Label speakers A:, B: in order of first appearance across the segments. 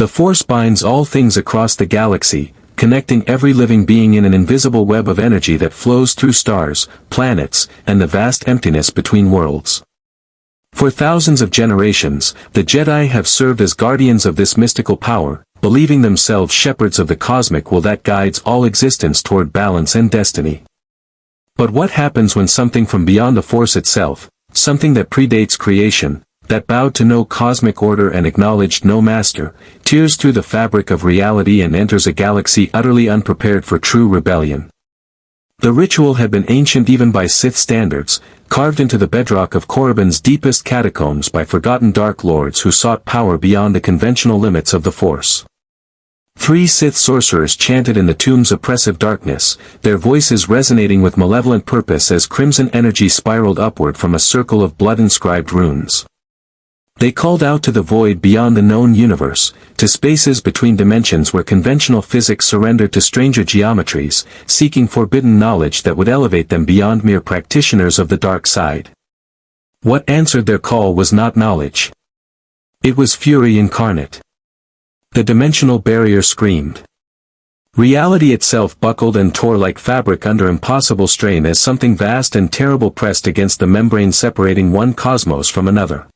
A: The Force binds all things across the galaxy, connecting every living being in an invisible web of energy that flows through stars, planets, and the vast emptiness between worlds. For thousands of generations, the Jedi have served as guardians of this mystical power, believing themselves shepherds of the cosmic will that guides all existence toward balance and destiny. But what happens when something from beyond the Force itself, something that predates creation, that bowed to no cosmic order and acknowledged no master, tears through the fabric of reality and enters a galaxy utterly unprepared for true rebellion? The ritual had been ancient even by Sith standards, carved into the bedrock of Korriban's deepest catacombs by forgotten Dark Lords who sought power beyond the conventional limits of the Force. 3 Sith sorcerers chanted in the tomb's oppressive darkness, their voices resonating with malevolent purpose as crimson energy spiraled upward from a circle of blood-inscribed runes. They called out to the void beyond the known universe, to spaces between dimensions where conventional physics surrendered to stranger geometries, seeking forbidden knowledge that would elevate them beyond mere practitioners of the dark side. What answered their call was not knowledge. It was fury incarnate. The dimensional barrier screamed. Reality itself buckled and tore like fabric under impossible strain as something vast and terrible pressed against the membrane separating one cosmos from another.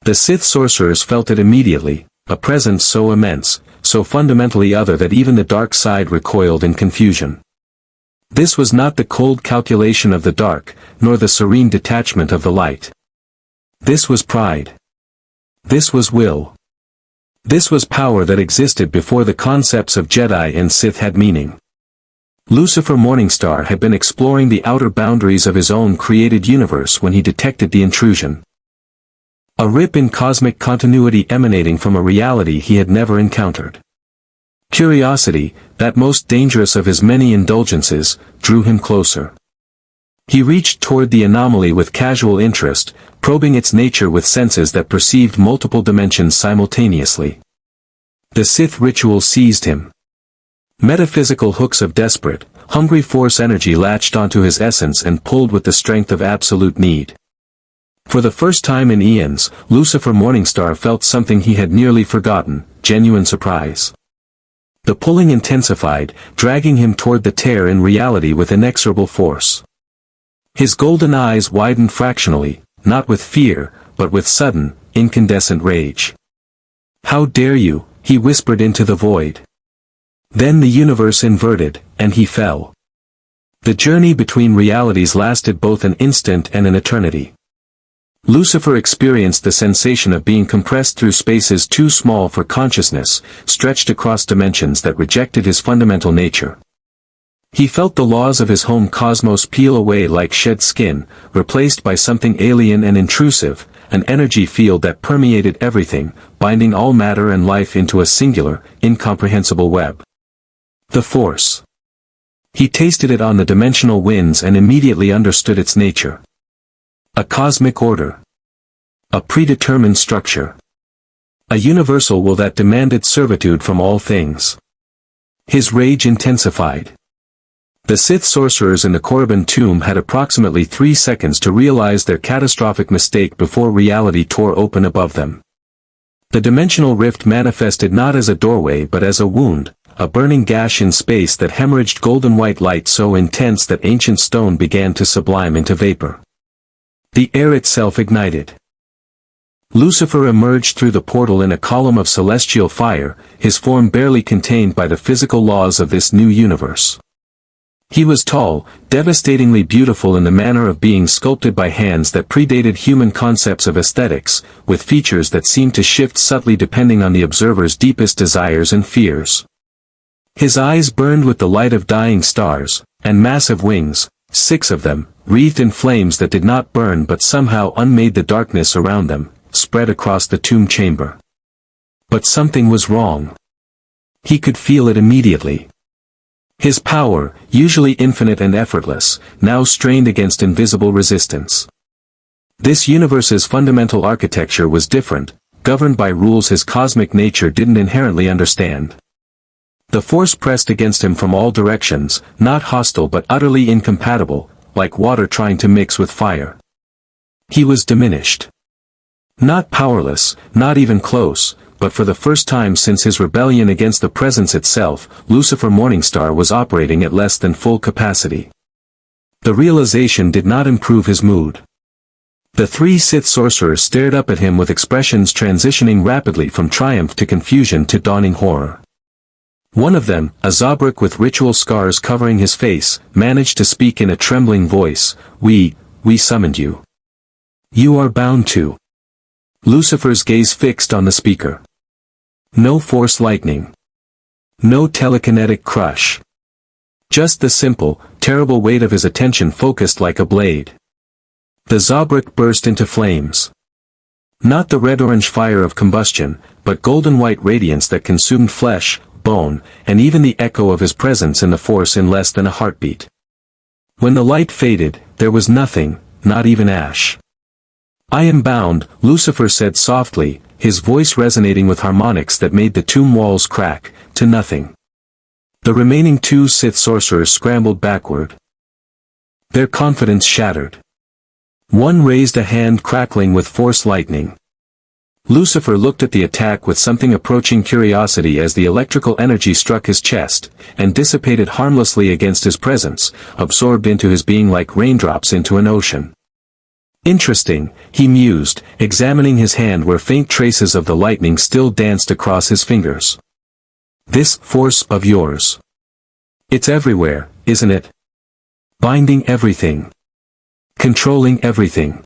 A: The Sith sorcerers felt it immediately, a presence so immense, so fundamentally other that even the dark side recoiled in confusion. This was not the cold calculation of the dark, nor the serene detachment of the light. This was pride. This was will. This was power that existed before the concepts of Jedi and Sith had meaning. Lucifer Morningstar had been exploring the outer boundaries of his own created universe when he detected the intrusion. A rip in cosmic continuity emanating from a reality he had never encountered. Curiosity, that most dangerous of his many indulgences, drew him closer. He reached toward the anomaly with casual interest, probing its nature with senses that perceived multiple dimensions simultaneously. The Sith ritual seized him. Metaphysical hooks of desperate, hungry Force energy latched onto his essence and pulled with the strength of absolute need. For the first time in eons, Lucifer Morningstar felt something he had nearly forgotten, genuine surprise. The pulling intensified, dragging him toward the tear in reality with inexorable force. His golden eyes widened fractionally, not with fear, but with sudden, incandescent rage. "How dare you," he whispered into the void. Then the universe inverted, and he fell. The journey between realities lasted both an instant and an eternity. Lucifer experienced the sensation of being compressed through spaces too small for consciousness, stretched across dimensions that rejected his fundamental nature. He felt the laws of his home cosmos peel away like shed skin, replaced by something alien and intrusive, an energy field that permeated everything, binding all matter and life into a singular, incomprehensible web. The Force. He tasted it on the dimensional winds and immediately understood its nature. A cosmic order. A predetermined structure. A universal will that demanded servitude from all things. His rage intensified. The Sith sorcerers in the Korriban tomb had approximately 3 seconds to realize their catastrophic mistake before reality tore open above them. The dimensional rift manifested not as a doorway but as a wound, a burning gash in space that hemorrhaged golden white light so intense that ancient stone began to sublime into vapor. The air itself ignited. Lucifer emerged through the portal in a column of celestial fire, his form barely contained by the physical laws of this new universe. He was tall, devastatingly beautiful in the manner of being sculpted by hands that predated human concepts of aesthetics, with features that seemed to shift subtly depending on the observer's deepest desires and fears. His eyes burned with the light of dying stars, and massive wings, 6 of them, wreathed in flames that did not burn but somehow unmade the darkness around them, spread across the tomb chamber. But something was wrong. He could feel it immediately. His power, usually infinite and effortless, now strained against invisible resistance. This universe's fundamental architecture was different, governed by rules his cosmic nature didn't inherently understand. The Force pressed against him from all directions, not hostile but utterly incompatible, like water trying to mix with fire. He was diminished. Not powerless, not even close, but for the first time since his rebellion against the presence itself, Lucifer Morningstar was operating at less than full capacity. The realization did not improve his mood. The three Sith sorcerers stared up at him with expressions transitioning rapidly from triumph to confusion to dawning horror. One of them, a Zabrak with ritual scars covering his face, managed to speak in a trembling voice, We summoned you. You are bound to. Lucifer's gaze fixed on the speaker. No force lightning. No telekinetic crush. Just the simple, terrible weight of his attention focused like a blade. The Zabrak burst into flames. Not the red-orange fire of combustion, but golden-white radiance that consumed flesh, bone, and even the echo of his presence in the Force in less than a heartbeat. When the light faded, there was nothing, not even ash. I am bound, Lucifer said softly, his voice resonating with harmonics that made the tomb walls crack, to nothing. The remaining two Sith sorcerers scrambled backward. Their confidence shattered. One raised a hand crackling with force lightning. Lucifer looked at the attack with something approaching curiosity as the electrical energy struck his chest, and dissipated harmlessly against his presence, absorbed into his being like raindrops into an ocean. Interesting, he mused, examining his hand where faint traces of the lightning still danced across his fingers. This force of yours. It's everywhere, isn't it? Binding everything. Controlling everything.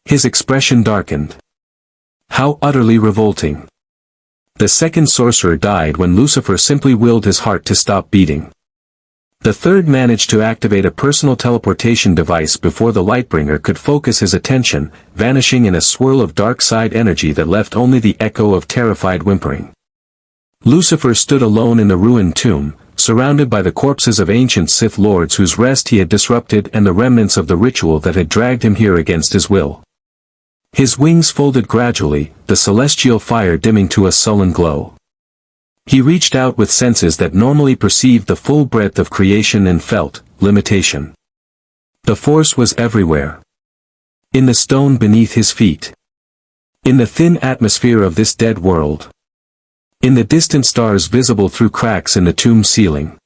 A: His expression darkened. How utterly revolting. The second sorcerer died when Lucifer simply willed his heart to stop beating. The third managed to activate a personal teleportation device before the Lightbringer could focus his attention, vanishing in a swirl of dark side energy that left only the echo of terrified whimpering. Lucifer stood alone in the ruined tomb, surrounded by the corpses of ancient Sith Lords whose rest he had disrupted and the remnants of the ritual that had dragged him here against his will. His wings folded gradually, the celestial fire dimming to a sullen glow. He reached out with senses that normally perceived the full breadth of creation and felt limitation. The Force was everywhere. In the stone beneath his feet. In the thin atmosphere of this dead world. In the distant stars visible through cracks in the tomb ceiling.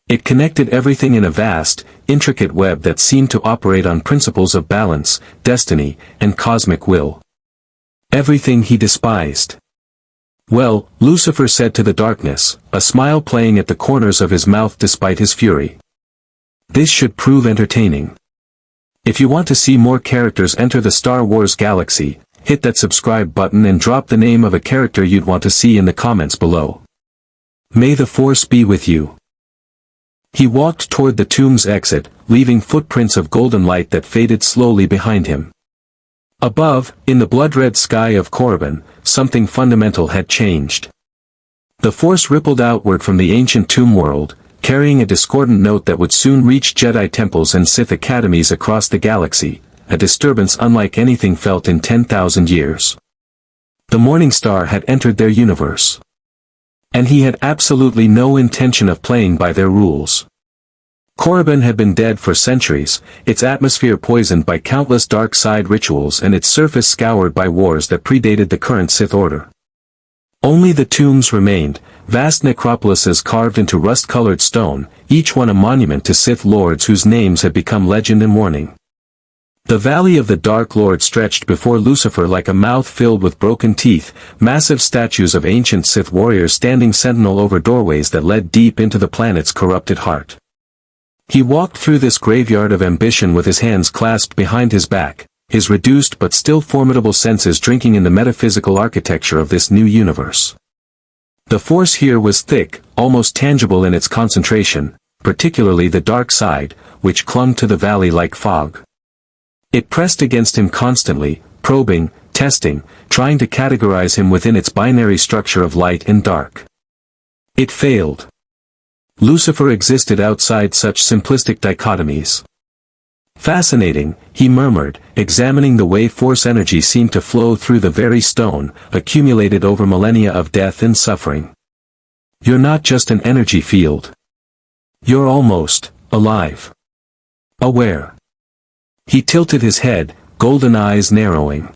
A: It connected everything in a vast, intricate web that seemed to operate on principles of balance, destiny, and cosmic will. Everything he despised. Well, Lucifer said to the darkness, a smile playing at the corners of his mouth despite his fury. This should prove entertaining. If you want to see more characters enter the Star Wars galaxy, hit that subscribe button and drop the name of a character you'd want to see in the comments below. May the Force be with you. He walked toward the tomb's exit, leaving footprints of golden light that faded slowly behind him. Above, in the blood-red sky of Korriban, something fundamental had changed. The Force rippled outward from the ancient tomb world, carrying a discordant note that would soon reach Jedi temples and Sith academies across the galaxy, a disturbance unlike anything felt in 10,000 years. The Morningstar had entered their universe. And he had absolutely no intention of playing by their rules. Korriban had been dead for centuries, its atmosphere poisoned by countless dark side rituals and its surface scoured by wars that predated the current Sith Order. Only the tombs remained, vast necropolises carved into rust-colored stone, each one a monument to Sith Lords whose names had become legend and warning. The Valley of the Dark Lord stretched before Lucifer like a mouth filled with broken teeth, massive statues of ancient Sith warriors standing sentinel over doorways that led deep into the planet's corrupted heart. He walked through this graveyard of ambition with his hands clasped behind his back, his reduced but still formidable senses drinking in the metaphysical architecture of this new universe. The Force here was thick, almost tangible in its concentration, particularly the dark side, which clung to the valley like fog. It pressed against him constantly, probing, testing, trying to categorize him within its binary structure of light and dark. It failed. Lucifer existed outside such simplistic dichotomies. Fascinating, he murmured, examining the way Force energy seemed to flow through the very stone, accumulated over millennia of death and suffering. You're not just an energy field. You're almost alive. Aware. He tilted his head, golden eyes narrowing.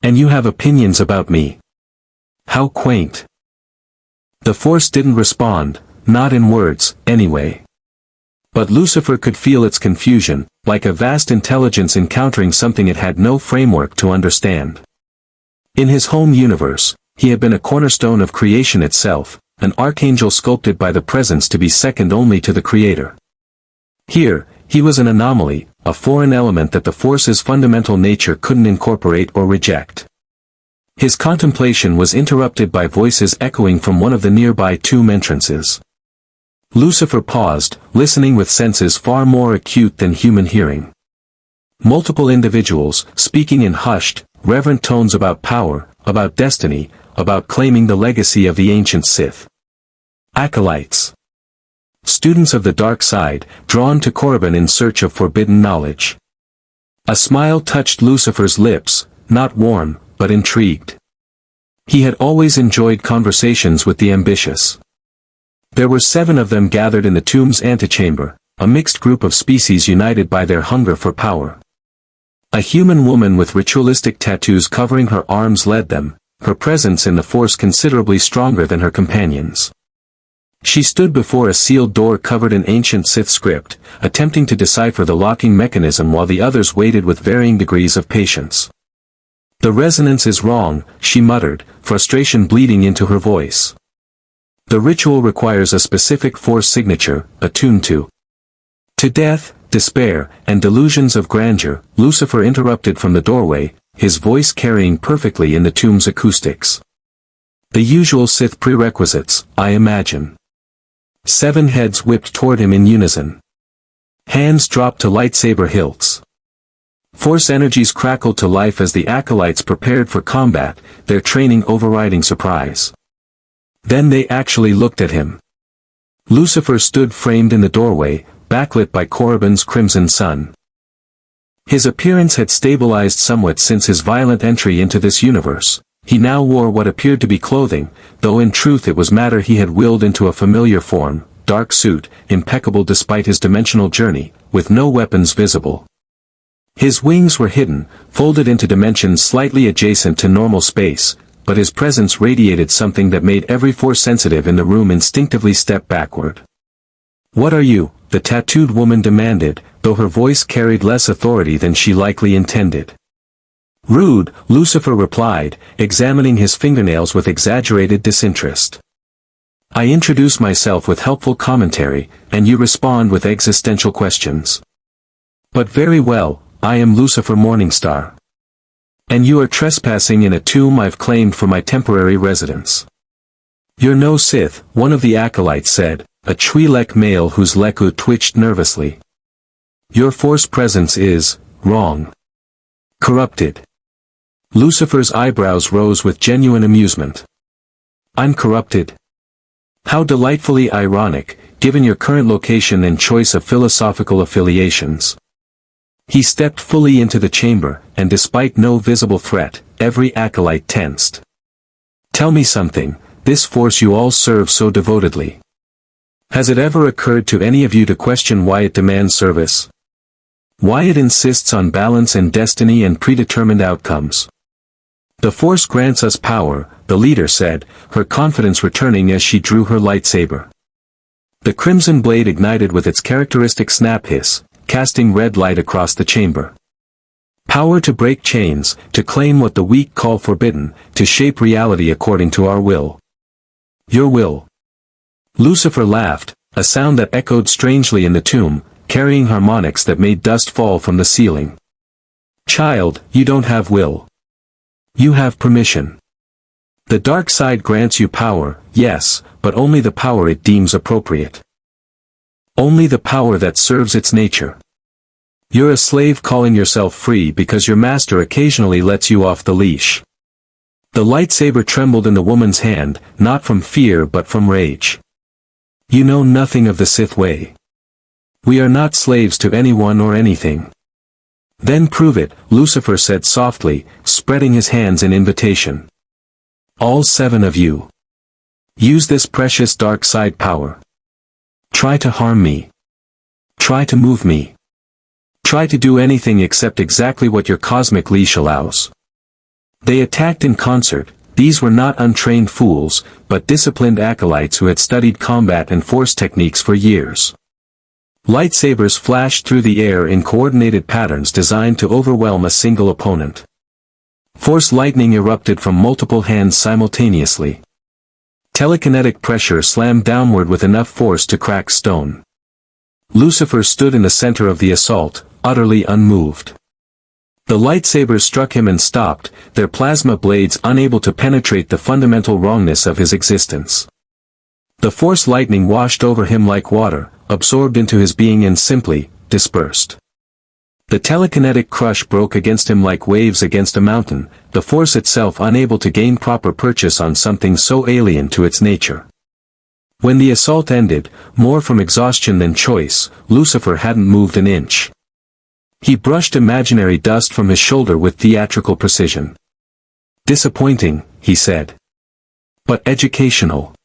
A: And you have opinions about me. How quaint. The Force didn't respond, not in words, anyway. But Lucifer could feel its confusion, like a vast intelligence encountering something it had no framework to understand. In his home universe, he had been a cornerstone of creation itself, an archangel sculpted by the presence to be second only to the Creator. Here, he was an anomaly, a foreign element that the Force's fundamental nature couldn't incorporate or reject. His contemplation was interrupted by voices echoing from one of the nearby tomb entrances. Lucifer paused, listening with senses far more acute than human hearing. Multiple individuals, speaking in hushed, reverent tones about power, about destiny, about claiming the legacy of the ancient Sith. Acolytes. Students of the dark side, drawn to Korriban in search of forbidden knowledge. A smile touched Lucifer's lips, not warm, but intrigued. He had always enjoyed conversations with the ambitious. There were 7 of them gathered in the tomb's antechamber, a mixed group of species united by their hunger for power. A human woman with ritualistic tattoos covering her arms led them, her presence in the Force considerably stronger than her companions. She stood before a sealed door covered in ancient Sith script, attempting to decipher the locking mechanism while the others waited with varying degrees of patience. "The resonance is wrong," she muttered, frustration bleeding into her voice. "The ritual requires a specific Force signature, attuned to death, despair, and delusions of grandeur." Lucifer interrupted from the doorway, his voice carrying perfectly in the tomb's acoustics. "The usual Sith prerequisites, I imagine." 7 heads whipped toward him in unison. Hands dropped to lightsaber hilts. Force energies crackled to life as the acolytes prepared for combat, their training overriding surprise. Then they actually looked at him. Lucifer stood framed in the doorway, backlit by Korriban's crimson sun. His appearance had stabilized somewhat since his violent entry into this universe. He now wore what appeared to be clothing, though in truth it was matter he had willed into a familiar form, dark suit, impeccable despite his dimensional journey, with no weapons visible. His wings were hidden, folded into dimensions slightly adjacent to normal space, but his presence radiated something that made every Force sensitive in the room instinctively step backward. "What are you?" the tattooed woman demanded, though her voice carried less authority than she likely intended. "Rude," Lucifer replied, examining his fingernails with exaggerated disinterest. "I introduce myself with helpful commentary, and you respond with existential questions. But very well, I am Lucifer Morningstar. And you are trespassing in a tomb I've claimed for my temporary residence." "You're no Sith," one of the acolytes said, a Twi'lek male whose leku twitched nervously. "Your Force presence is wrong. Corrupted." Lucifer's eyebrows rose with genuine amusement. "I'm corrupted? How delightfully ironic, given your current location and choice of philosophical affiliations." He stepped fully into the chamber, and despite no visible threat, every acolyte tensed. "Tell me something, this Force you all serve so devotedly. Has it ever occurred to any of you to question why it demands service? Why it insists on balance and destiny and predetermined outcomes?" "The Force grants us power," the leader said, her confidence returning as she drew her lightsaber. The crimson blade ignited with its characteristic snap hiss, casting red light across the chamber. "Power to break chains, to claim what the weak call forbidden, to shape reality according to our will." "Your will." Lucifer laughed, a sound that echoed strangely in the tomb, carrying harmonics that made dust fall from the ceiling. "Child, you don't have will. You have permission. The dark side grants you power, yes, but only the power it deems appropriate. Only the power that serves its nature. You're a slave calling yourself free because your master occasionally lets you off the leash." The lightsaber trembled in the woman's hand, not from fear but from rage. "You know nothing of the Sith way. We are not slaves to anyone or anything." "Then prove it," Lucifer said softly, spreading his hands in invitation. "All 7 of you. Use this precious dark side power. Try to harm me. Try to move me. Try to do anything except exactly what your cosmic leash allows." They attacked in concert, these were not untrained fools, but disciplined acolytes who had studied combat and force techniques for years. Lightsabers flashed through the air in coordinated patterns designed to overwhelm a single opponent. Force lightning erupted from multiple hands simultaneously. Telekinetic pressure slammed downward with enough force to crack stone. Lucifer stood in the center of the assault, utterly unmoved. The lightsabers struck him and stopped, their plasma blades unable to penetrate the fundamental wrongness of his existence. The force lightning washed over him like water, absorbed into his being and simply dispersed. The telekinetic crush broke against him like waves against a mountain, the force itself unable to gain proper purchase on something so alien to its nature. When the assault ended, more from exhaustion than choice, Lucifer hadn't moved an inch. He brushed imaginary dust from his shoulder with theatrical precision. "Disappointing," he said. "But educational.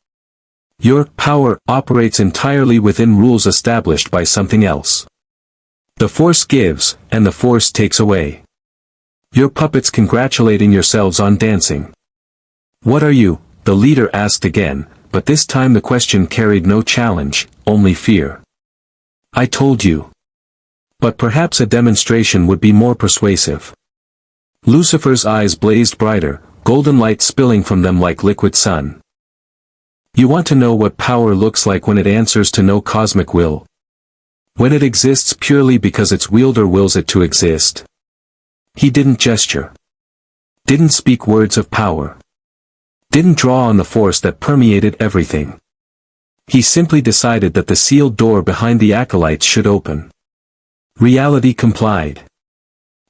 A: Your power operates entirely within rules established by something else. The Force gives, and the Force takes away. Your puppets congratulating yourselves on dancing." "What are you?" the leader asked again, but this time the question carried no challenge, only fear. "I told you. But perhaps a demonstration would be more persuasive." Lucifer's eyes blazed brighter, golden light spilling from them like liquid sun. "You want to know what power looks like when it answers to no cosmic will? When it exists purely because its wielder wills it to exist." He didn't gesture. Didn't speak words of power. Didn't draw on the force that permeated everything. He simply decided that the sealed door behind the acolytes should open. Reality complied.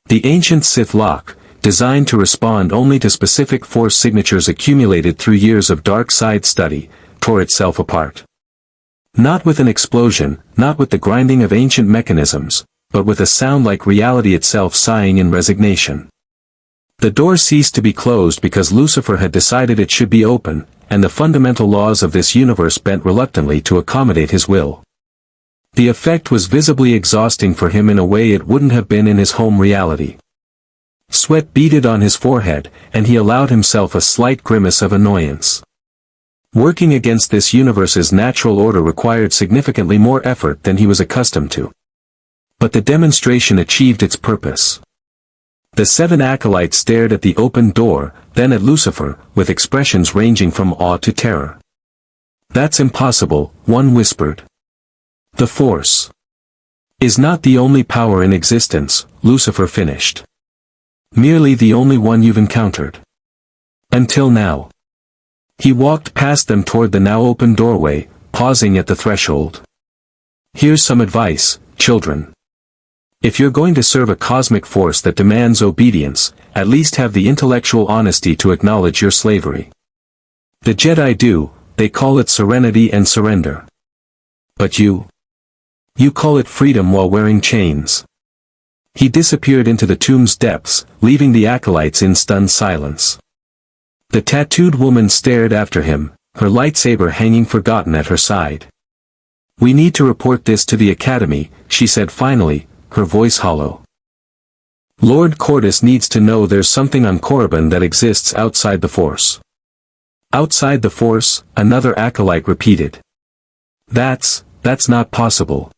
A: The ancient Sith lock, designed to respond only to specific force signatures accumulated through years of dark side study, tore itself apart. Not with an explosion, not with the grinding of ancient mechanisms, but with a sound like reality itself sighing in resignation. The door ceased to be closed because Lucifer had decided it should be open, and the fundamental laws of this universe bent reluctantly to accommodate his will. The effect was visibly exhausting for him in a way it wouldn't have been in his home reality. Sweat beaded on his forehead, and he allowed himself a slight grimace of annoyance. Working against this universe's natural order required significantly more effort than he was accustomed to. But the demonstration achieved its purpose. The 7 acolytes stared at the open door, then at Lucifer, with expressions ranging from awe to terror. "That's impossible," one whispered. "The Force is not the only power in existence," Lucifer finished. "Merely the only one you've encountered. Until now." He walked past them toward the now open doorway, pausing at the threshold. "Here's some advice, children. If you're going to serve a cosmic force that demands obedience, at least have the intellectual honesty to acknowledge your slavery. The Jedi do, they call it serenity and surrender. But you call it freedom while wearing chains." He disappeared into the tomb's depths, leaving the acolytes in stunned silence. The tattooed woman stared after him, her lightsaber hanging forgotten at her side. "We need to report this to the Academy," she said finally, her voice hollow. "Lord Cortus needs to know there's something on Korriban that exists outside the Force." "Outside the Force?" another acolyte repeated. That's not possible.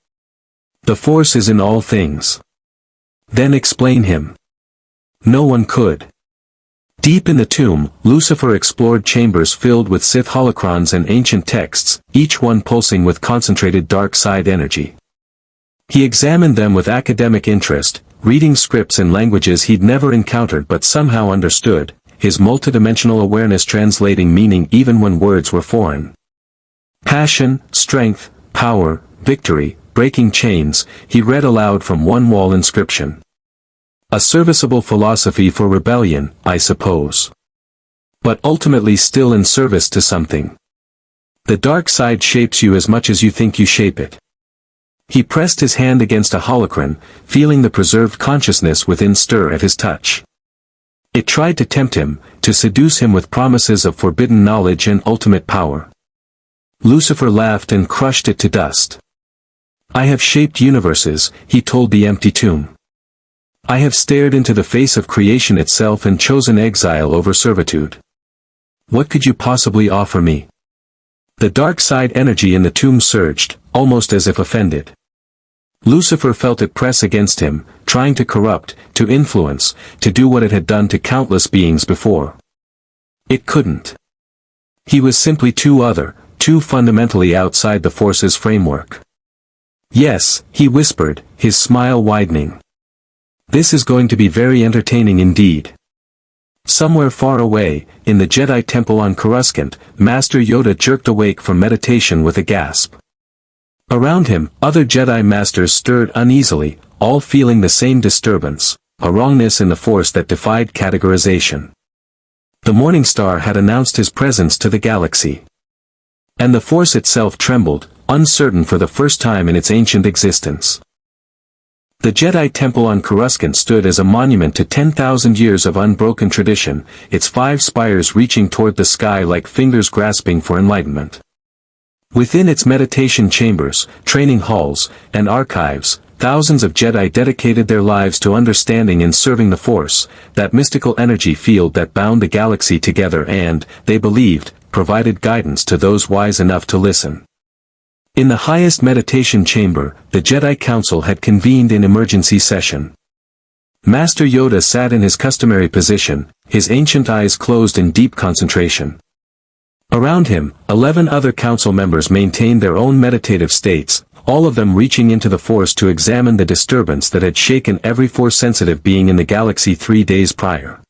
A: The Force is in all things." "Then explain him." No one could. Deep in the tomb, Lucifer explored chambers filled with Sith holocrons and ancient texts, each one pulsing with concentrated dark side energy. He examined them with academic interest, reading scripts in languages he'd never encountered but somehow understood, his multidimensional awareness translating meaning even when words were foreign. Passion, strength, power, victory, breaking chains, he read aloud from one wall inscription. A serviceable philosophy for rebellion, I suppose. But ultimately still in service to something. The dark side shapes you as much as you think you shape it. He pressed his hand against a holocron, feeling the preserved consciousness within stir at his touch. It tried to tempt him, to seduce him with promises of forbidden knowledge and ultimate power. Lucifer laughed and crushed it to dust. "I have shaped universes," he told the empty tomb. "I have stared into the face of creation itself and chosen exile over servitude. What could you possibly offer me? The dark side energy in the tomb surged, almost as if offended. Lucifer felt it press against him, trying to corrupt, to influence, to do what it had done to countless beings before. It couldn't. He was simply too fundamentally outside the Force's framework. Yes, he whispered, his smile widening. This is going to be very entertaining indeed. Somewhere far away, in the Jedi Temple on Coruscant, Master Yoda jerked awake from meditation with a gasp. Around him, other Jedi Masters stirred uneasily, all feeling the same disturbance, a wrongness in the Force that defied categorization. The Morningstar had announced his presence to the galaxy. And the Force itself trembled, uncertain for the first time in its ancient existence. The Jedi Temple on Coruscant stood as a monument to 10,000 years of unbroken tradition, its 5 spires reaching toward the sky like fingers grasping for enlightenment. Within its meditation chambers, training halls, and archives, thousands of Jedi dedicated their lives to understanding and serving the Force, that mystical energy field that bound the galaxy together and, they believed, provided guidance to those wise enough to listen. In the highest meditation chamber, the Jedi Council had convened in emergency session. Master Yoda sat in his customary position, his ancient eyes closed in deep concentration. Around him, 11 other council members maintained their own meditative states, all of them reaching into the Force to examine the disturbance that had shaken every Force-sensitive being in the galaxy 3 days prior.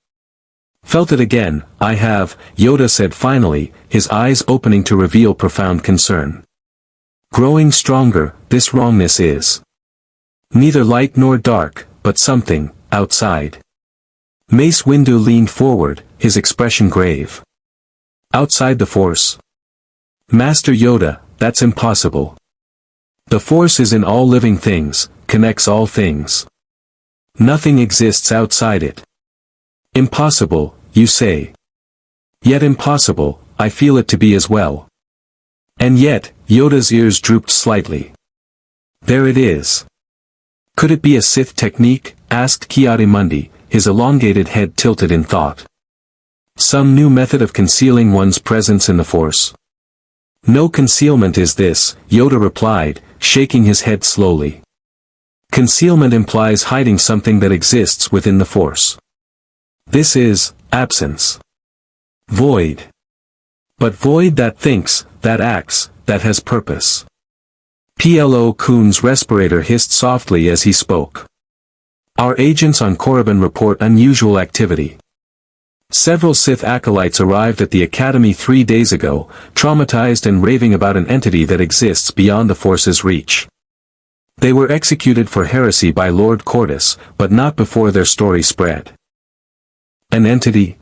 A: Felt it again, I have, Yoda said finally, his eyes opening to reveal profound concern. Growing stronger, this wrongness is neither light nor dark, but something, outside. Mace Windu leaned forward, his expression grave. Outside the Force? Master Yoda, that's impossible. The Force is in all living things, connects all things. Nothing exists outside it. Impossible, you say. Yet impossible, I feel it to be as well. And yet, Yoda's ears drooped slightly. There it is. Could it be a Sith technique? Asked Ki-Adi-Mundi, his elongated head tilted in thought. Some new method of concealing one's presence in the Force? No concealment is this, Yoda replied, shaking his head slowly. Concealment implies hiding something that exists within the Force. This is absence. Void. But void that thinks, that acts, that has purpose. Plo Koon's respirator hissed softly as he spoke. Our agents on Korriban report unusual activity. Several Sith acolytes arrived at the Academy 3 days ago, traumatized and raving about an entity that exists beyond the Force's reach. They were executed for heresy by Lord Cordis, but not before their story spread. An entity?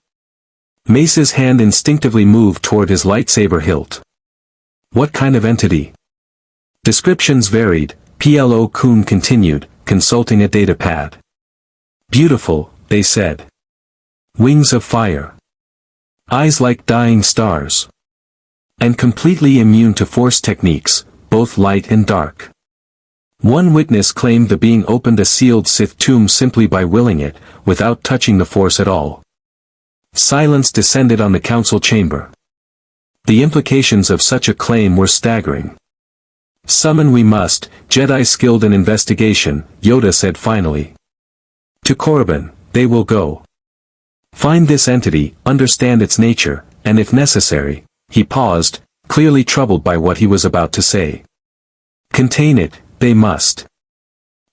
A: Mace's hand instinctively moved toward his lightsaber hilt. What kind of entity? Descriptions varied, Plo Koon continued, consulting a datapad. Beautiful, they said. Wings of fire. Eyes like dying stars. And completely immune to Force techniques, both light and dark. One witness claimed the being opened a sealed Sith tomb simply by willing it, without touching the Force at all. Silence descended on the council chamber. The implications of such a claim were staggering. Summon we must, Jedi skilled in investigation, Yoda said finally. To Korriban, they will go. Find this entity, understand its nature, and if necessary, he paused, clearly troubled by what he was about to say. Contain it, they must.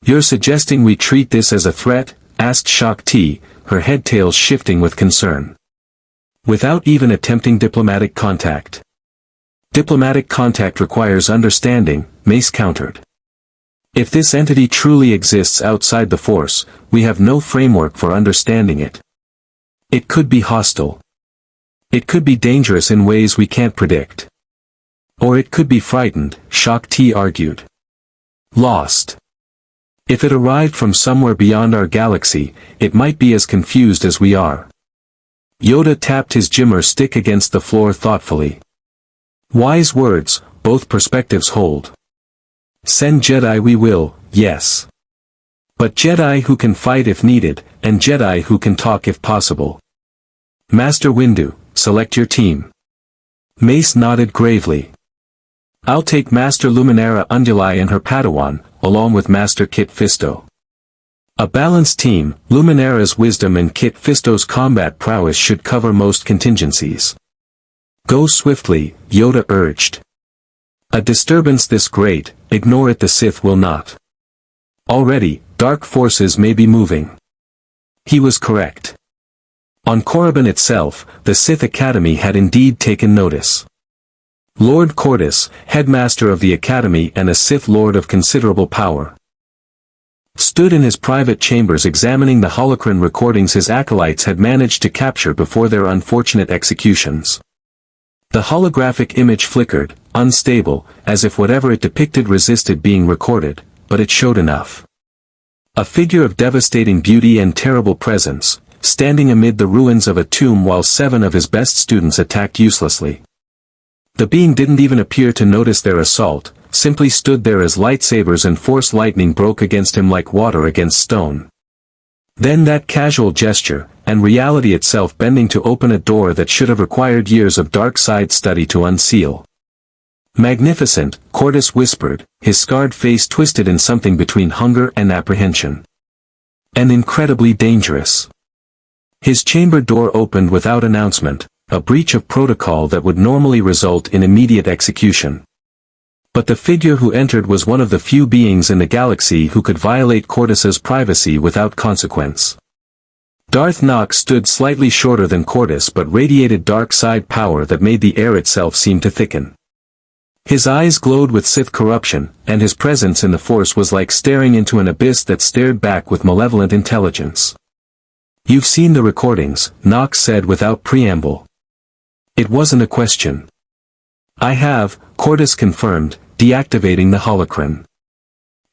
A: You're suggesting we treat this as a threat? Asked Shakti, her head tails shifting with concern. Without even attempting diplomatic contact. Diplomatic contact requires understanding, Mace countered. If this entity truly exists outside the Force, we have no framework for understanding it. It could be hostile. It could be dangerous in ways we can't predict. Or it could be frightened, Shakti argued. Lost. If it arrived from somewhere beyond our galaxy, it might be as confused as we are. Yoda tapped his Jimmer stick against the floor thoughtfully. Wise words, both perspectives hold. Send Jedi we will, yes. But Jedi who can fight if needed, and Jedi who can talk if possible. Master Windu, select your team. Mace nodded gravely. I'll take Master Luminara Unduli and her Padawan, along with Master Kit Fisto. A balanced team, Luminara's wisdom and Kit Fisto's combat prowess should cover most contingencies. Go swiftly, Yoda urged. A disturbance this great, ignore it, the Sith will not. Already, dark forces may be moving. He was correct. On Korriban itself, the Sith Academy had indeed taken notice. Lord Cortus, headmaster of the Academy and a Sith Lord of considerable power, stood in his private chambers examining the holocron recordings his acolytes had managed to capture before their unfortunate executions. The holographic image flickered, unstable, as if whatever it depicted resisted being recorded, but it showed enough. A figure of devastating beauty and terrible presence, standing amid the ruins of a tomb while 7 of his best students attacked uselessly. The being didn't even appear to notice their assault, simply stood there as lightsabers and force lightning broke against him like water against stone. Then that casual gesture, and reality itself bending to open a door that should have required years of dark side study to unseal. Magnificent, Cortus whispered, his scarred face twisted in something between hunger and apprehension. And incredibly dangerous. His chamber door opened without announcement, a breach of protocol that would normally result in immediate execution. But the figure who entered was one of the few beings in the galaxy who could violate Cortus's privacy without consequence. Darth Nox stood slightly shorter than Cortus but radiated dark side power that made the air itself seem to thicken. His eyes glowed with Sith corruption, and his presence in the Force was like staring into an abyss that stared back with malevolent intelligence. You've seen the recordings, Nox said without preamble. It wasn't a question. I have, Cortus confirmed, deactivating the holocron.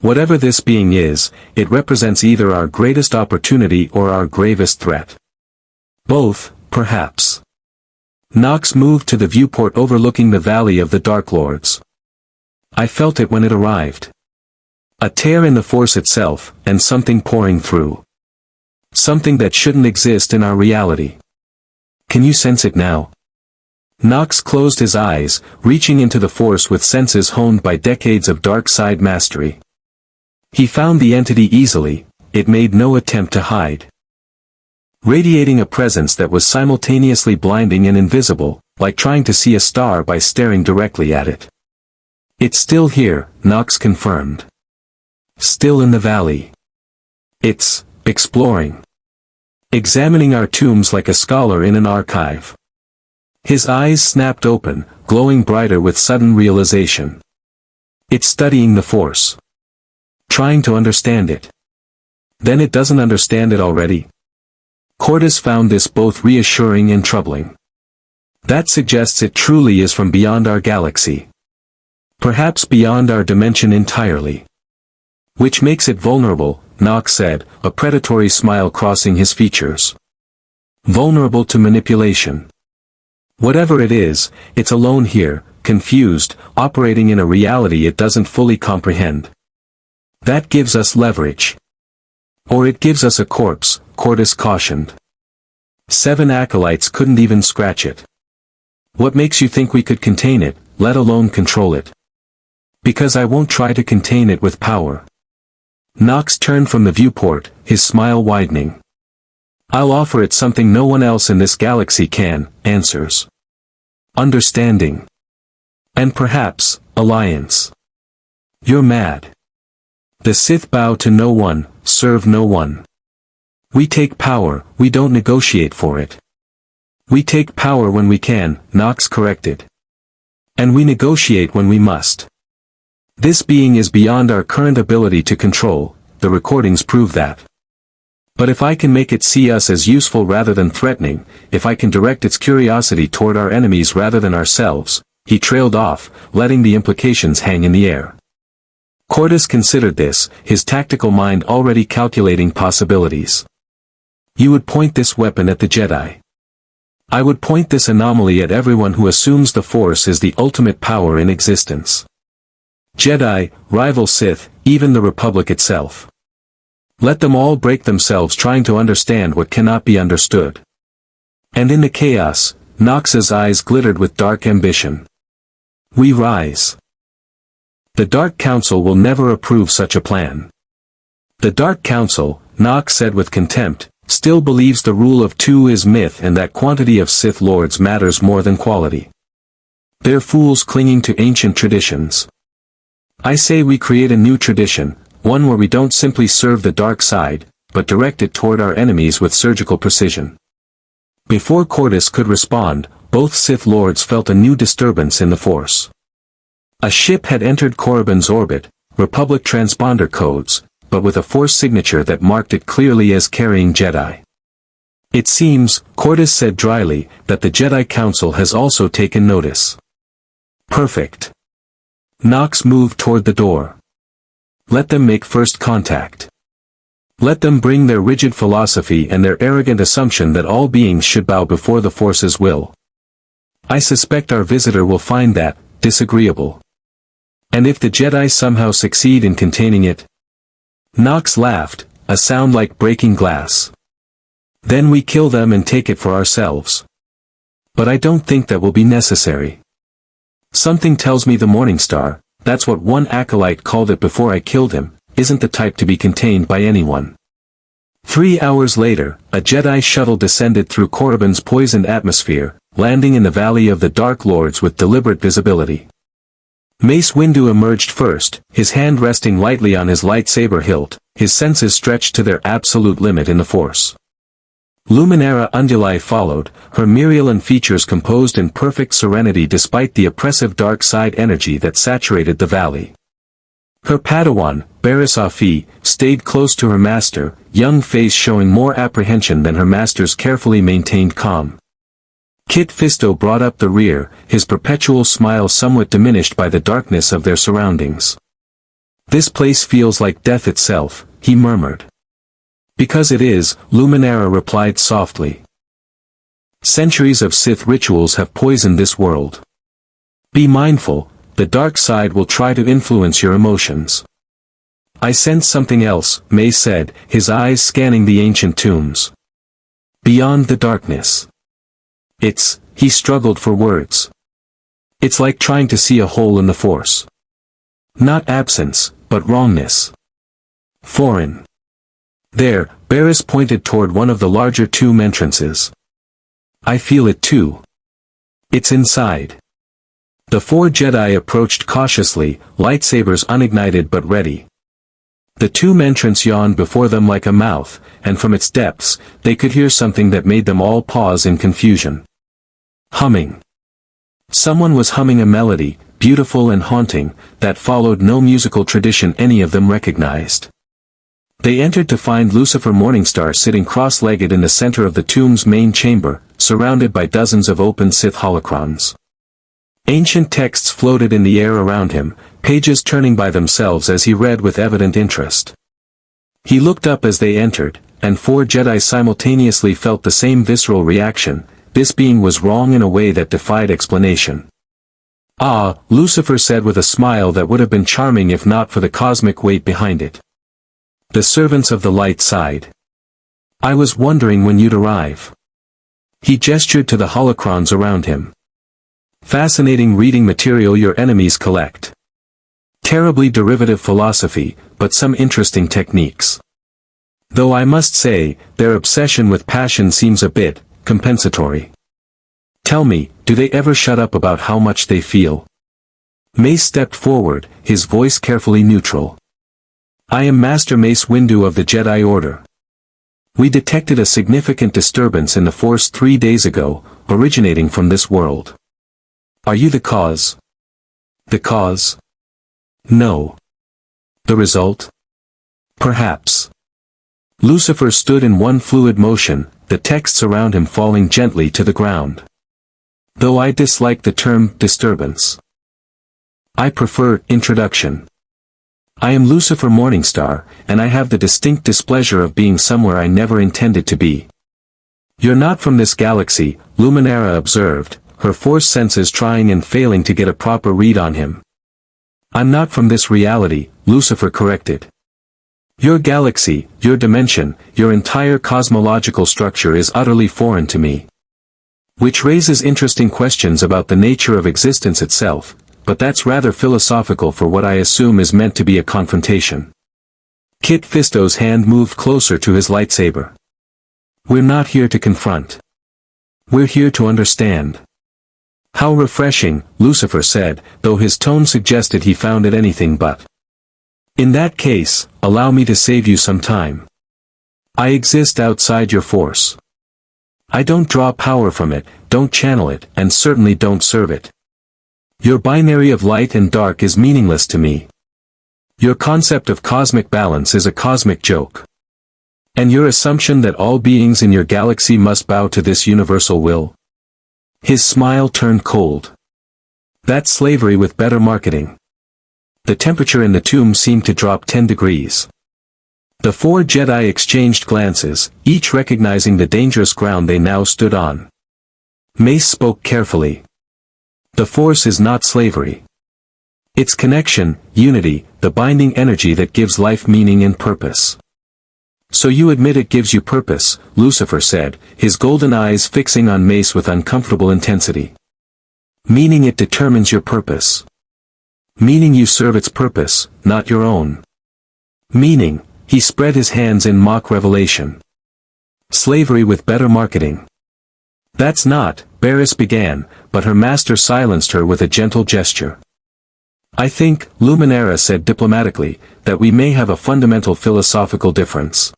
A: Whatever this being is, it represents either our greatest opportunity or our gravest threat. Both, perhaps. Nox moved to the viewport overlooking the Valley of the Dark Lords. I felt it when it arrived. A tear in the Force itself, and something pouring through. Something that shouldn't exist in our reality. Can you sense it now? Nox closed his eyes, reaching into the Force with senses honed by decades of dark side mastery. He found the entity easily, it made no attempt to hide. Radiating a presence that was simultaneously blinding and invisible, like trying to see a star by staring directly at it. It's still here, Nox confirmed. Still in the valley. It's exploring. Examining our tombs like a scholar in an archive. His eyes snapped open, glowing brighter with sudden realization. It's studying the Force. Trying to understand it. Then it doesn't understand it already. Cortus found this both reassuring and troubling. That suggests it truly is from beyond our galaxy. Perhaps beyond our dimension entirely. Which makes it vulnerable, Nox said, a predatory smile crossing his features. Vulnerable to manipulation. Whatever it is, it's alone here, confused, operating in a reality it doesn't fully comprehend. That gives us leverage. Or it gives us a corpse, Cortus cautioned. 7 acolytes couldn't even scratch it. What makes you think we could contain it, let alone control it? Because I won't try to contain it with power. Nox turned from the viewport, his smile widening. I'll offer it something no one else in this galaxy can, answers. Understanding. And perhaps, alliance. You're mad. The Sith bow to no one, serve no one. We take power, we don't negotiate for it. We take power when we can, Nox corrected. And we negotiate when we must. This being is beyond our current ability to control, the recordings prove that. But if I can make it see us as useful rather than threatening, if I can direct its curiosity toward our enemies rather than ourselves, he trailed off, letting the implications hang in the air. Cortus considered this, his tactical mind already calculating possibilities. You would point this weapon at the Jedi. I would point this anomaly at everyone who assumes the Force is the ultimate power in existence. Jedi, rival Sith, even the Republic itself. Let them all break themselves trying to understand what cannot be understood. And in the chaos, Nox's eyes glittered with dark ambition. We rise. The Dark Council will never approve such a plan. The Dark Council, Nox said with contempt, still believes the rule of two is myth and that quantity of Sith Lords matters more than quality. They're fools clinging to ancient traditions. I say we create a new tradition, one where we don't simply serve the dark side, but direct it toward our enemies with surgical precision. Before Cortus could respond, both Sith Lords felt a new disturbance in the Force. A ship had entered Korriban's orbit, Republic transponder codes, but with a Force signature that marked it clearly as carrying Jedi. It seems, Cortus said dryly, that the Jedi Council has also taken notice. Perfect. Nox moved toward the door. Let them make first contact. Let them bring their rigid philosophy and their arrogant assumption that all beings should bow before the Force's will. I suspect our visitor will find that disagreeable. And if the Jedi somehow succeed in containing it? Nox laughed, a sound like breaking glass. Then we kill them and take it for ourselves. But I don't think that will be necessary. Something tells me the Morningstar, that's what one acolyte called it before I killed him, isn't the type to be contained by anyone. 3 hours later, a Jedi shuttle descended through Korriban's poisoned atmosphere, landing in the Valley of the Dark Lords with deliberate visibility. Mace Windu emerged first, his hand resting lightly on his lightsaber hilt, his senses stretched to their absolute limit in the Force. Luminara Unduli followed, her Mirialan features composed in perfect serenity despite the oppressive dark side energy that saturated the valley. Her Padawan, Barriss Offee, stayed close to her master, young face showing more apprehension than her master's carefully maintained calm. Kit Fisto brought up the rear, his perpetual smile somewhat diminished by the darkness of their surroundings. This place feels like death itself, he murmured. Because it is, Luminara replied softly. Centuries of Sith rituals have poisoned this world. Be mindful, the dark side will try to influence your emotions. I sense something else, Mace said, his eyes scanning the ancient tombs. Beyond the darkness. He struggled for words. It's like trying to see a hole in the Force. Not absence, but wrongness. Foreign. There, Barriss pointed toward one of the larger tomb entrances. I feel it too. It's inside. The 4 Jedi approached cautiously, lightsabers unignited but ready. The tomb entrance yawned before them like a mouth, and from its depths, they could hear something that made them all pause in confusion. Humming. Someone was humming a melody, beautiful and haunting, that followed no musical tradition any of them recognized. They entered to find Lucifer Morningstar sitting cross-legged in the center of the tomb's main chamber, surrounded by dozens of open Sith holocrons. Ancient texts floated in the air around him, pages turning by themselves as he read with evident interest. He looked up as they entered, and 4 Jedi simultaneously felt the same visceral reaction. This being was wrong in a way that defied explanation. Ah, Lucifer said with a smile that would have been charming if not for the cosmic weight behind it. The servants of the light side. I was wondering when you'd arrive. He gestured to the holocrons around him. Fascinating reading material your enemies collect. Terribly derivative philosophy, but some interesting techniques. Though I must say, their obsession with passion seems a bit compensatory. Tell me, do they ever shut up about how much they feel? Mace stepped forward, his voice carefully neutral. I am Master Mace Windu of the Jedi Order. We detected a significant disturbance in the Force 3 days ago, originating from this world. Are you the cause? The cause? No. The result? Perhaps. Lucifer stood in one fluid motion, the texts around him falling gently to the ground. Though I dislike the term disturbance. I prefer introduction. I am Lucifer Morningstar, and I have the distinct displeasure of being somewhere I never intended to be. You're not from this galaxy, Luminara observed, her Force senses trying and failing to get a proper read on him. I'm not from this reality, Lucifer corrected. Your galaxy, your dimension, your entire cosmological structure is utterly foreign to me. Which raises interesting questions about the nature of existence itself, but that's rather philosophical for what I assume is meant to be a confrontation. Kit Fisto's hand moved closer to his lightsaber. We're not here to confront. We're here to understand. How refreshing, Lucifer said, though his tone suggested he found it anything but. In that case, allow me to save you some time. I exist outside your force. I don't draw power from it, don't channel it, and certainly don't serve it. Your binary of light and dark is meaningless to me. Your concept of cosmic balance is a cosmic joke. And your assumption that all beings in your galaxy must bow to this universal will? His smile turned cold. That's slavery with better marketing. The temperature in the tomb seemed to drop 10 degrees. The four Jedi exchanged glances, each recognizing the dangerous ground they now stood on. Mace spoke carefully. The Force is not slavery. It's connection, unity, the binding energy that gives life meaning and purpose. So you admit it gives you purpose, Lucifer said, his golden eyes fixing on Mace with uncomfortable intensity. Meaning it determines your purpose. Meaning you serve its purpose, not your own. Meaning, he spread his hands in mock revelation. Slavery with better marketing. That's not, Barriss began, but her master silenced her with a gentle gesture. I think, Luminara said diplomatically, that we may have a fundamental philosophical difference.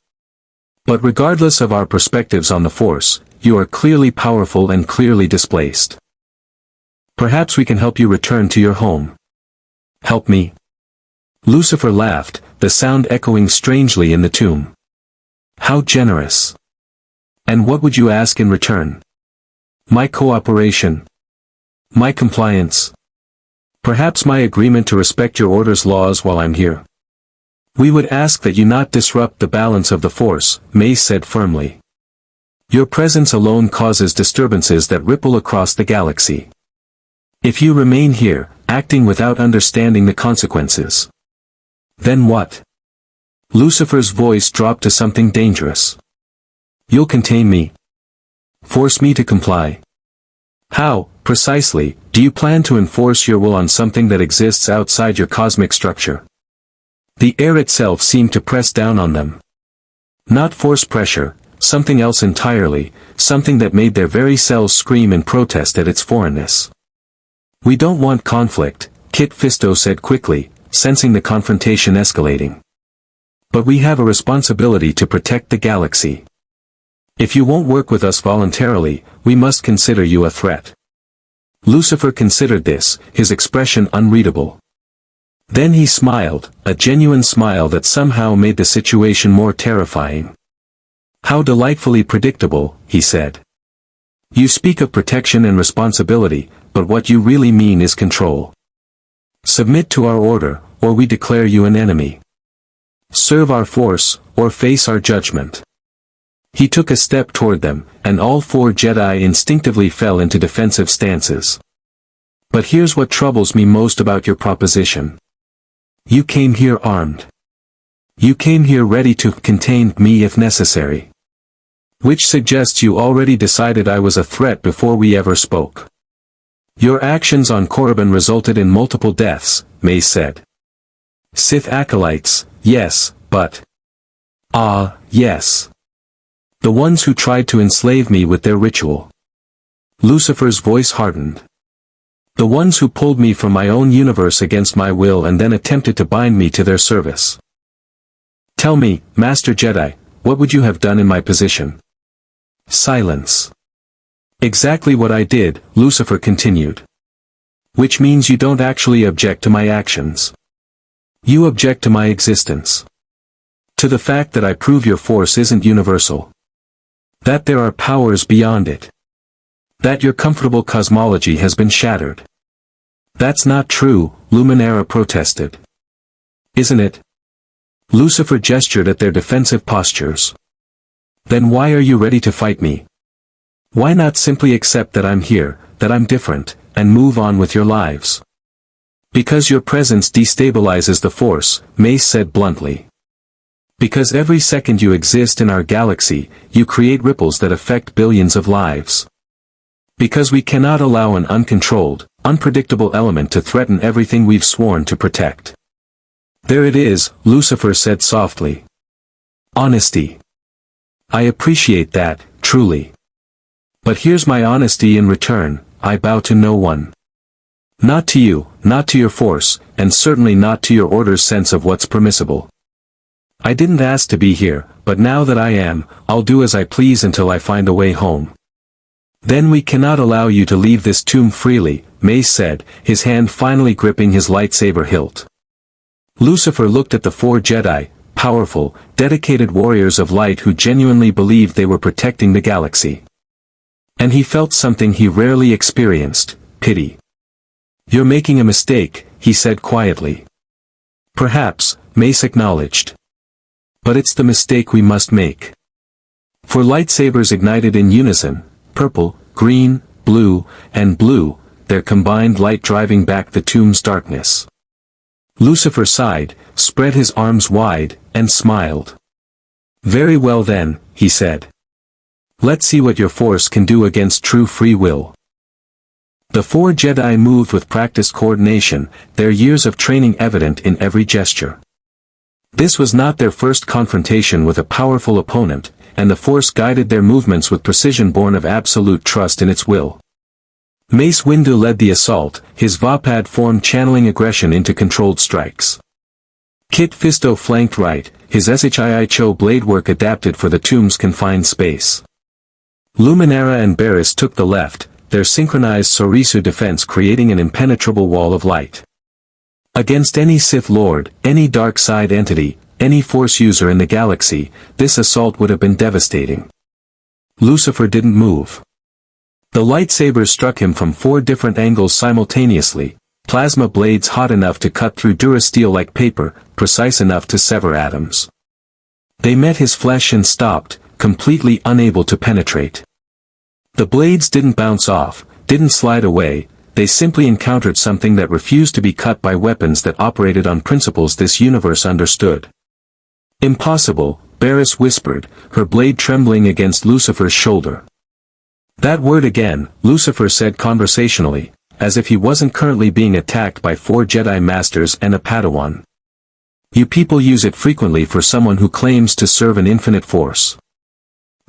A: But regardless of our perspectives on the Force, you are clearly powerful and clearly displaced. Perhaps we can help you return to your home. Help me? Lucifer laughed, the sound echoing strangely in the tomb. How generous. And what would you ask in return? My cooperation. My compliance. Perhaps my agreement to respect your order's laws while I'm here. We would ask that you not disrupt the balance of the Force, Mace said firmly. Your presence alone causes disturbances that ripple across the galaxy. If you remain here, acting without understanding the consequences. Then what? Lucifer's voice dropped to something dangerous. You'll contain me. Force me to comply. How, precisely, do you plan to enforce your will on something that exists outside your cosmic structure? The air itself seemed to press down on them. Not force pressure, something else entirely, something that made their very cells scream in protest at its foreignness. We don't want conflict, Kit Fisto said quickly, sensing the confrontation escalating. But we have a responsibility to protect the galaxy. If you won't work with us voluntarily, we must consider you a threat. Lucifer considered this, his expression unreadable. Then he smiled, a genuine smile that somehow made the situation more terrifying. How delightfully predictable, he said. You speak of protection and responsibility, but what you really mean is control. Submit to our order, or we declare you an enemy. Serve our Force, or face our judgment. He took a step toward them, and all four Jedi instinctively fell into defensive stances. But here's what troubles me most about your proposition. You came here armed. You came here ready to contain me if necessary. Which suggests you already decided I was a threat before we ever spoke. Your actions on Korriban resulted in multiple deaths, Mace said. Sith acolytes, yes, but... yes. The ones who tried to enslave me with their ritual. Lucifer's voice hardened. The ones who pulled me from my own universe against my will and then attempted to bind me to their service. Tell me, Master Jedi, what would you have done in my position? Silence. Exactly what I did, Lucifer continued. Which means you don't actually object to my actions. You object to my existence. To the fact that I prove your Force isn't universal. That there are powers beyond it. That your comfortable cosmology has been shattered. That's not true, Luminara protested. Isn't it? Lucifer gestured at their defensive postures. Then why are you ready to fight me? Why not simply accept that I'm here, that I'm different, and move on with your lives? Because your presence destabilizes the Force, Mace said bluntly. Because every second you exist in our galaxy, you create ripples that affect billions of lives. Because we cannot allow an uncontrolled, unpredictable element to threaten everything we've sworn to protect. There it is, Lucifer said softly. Honesty. I appreciate that, truly. But here's my honesty in return, I bow to no one. Not to you, not to your force, and certainly not to your order's sense of what's permissible. I didn't ask to be here, but now that I am, I'll do as I please until I find a way home. Then we cannot allow you to leave this tomb freely, Mace said, his hand finally gripping his lightsaber hilt. Lucifer looked at the 4 Jedi, powerful, dedicated warriors of light who genuinely believed they were protecting the galaxy. And he felt something he rarely experienced, pity. You're making a mistake, he said quietly. Perhaps, Mace acknowledged. But it's the mistake we must make. For lightsabers ignited in unison, purple, green, blue, and blue, their combined light driving back the tomb's darkness. Lucifer sighed, spread his arms wide, and smiled. Very well then, he said. Let's see what your force can do against true free will. The 4 Jedi moved with practiced coordination, their years of training evident in every gesture. This was not their first confrontation with a powerful opponent, and the Force guided their movements with precision born of absolute trust in its will. Mace Windu led the assault, his Vapad form channeling aggression into controlled strikes. Kit Fisto flanked right, his Shicho blade work adapted for the tomb's confined space. Luminara and Barriss took the left, their synchronized Sorisu defense creating an impenetrable wall of light. Against any Sith Lord, any dark side entity, any Force user in the galaxy, this assault would have been devastating. Lucifer didn't move. The lightsabers struck him from 4 different angles simultaneously, plasma blades hot enough to cut through durasteel like paper, precise enough to sever atoms. They met his flesh and stopped, completely unable to penetrate. The blades didn't bounce off, didn't slide away, they simply encountered something that refused to be cut by weapons that operated on principles this universe understood. Impossible, Barriss whispered, her blade trembling against Lucifer's shoulder. That word again, Lucifer said conversationally, as if he wasn't currently being attacked by 4 Jedi Masters and a Padawan. You people use it frequently for someone who claims to serve an infinite force.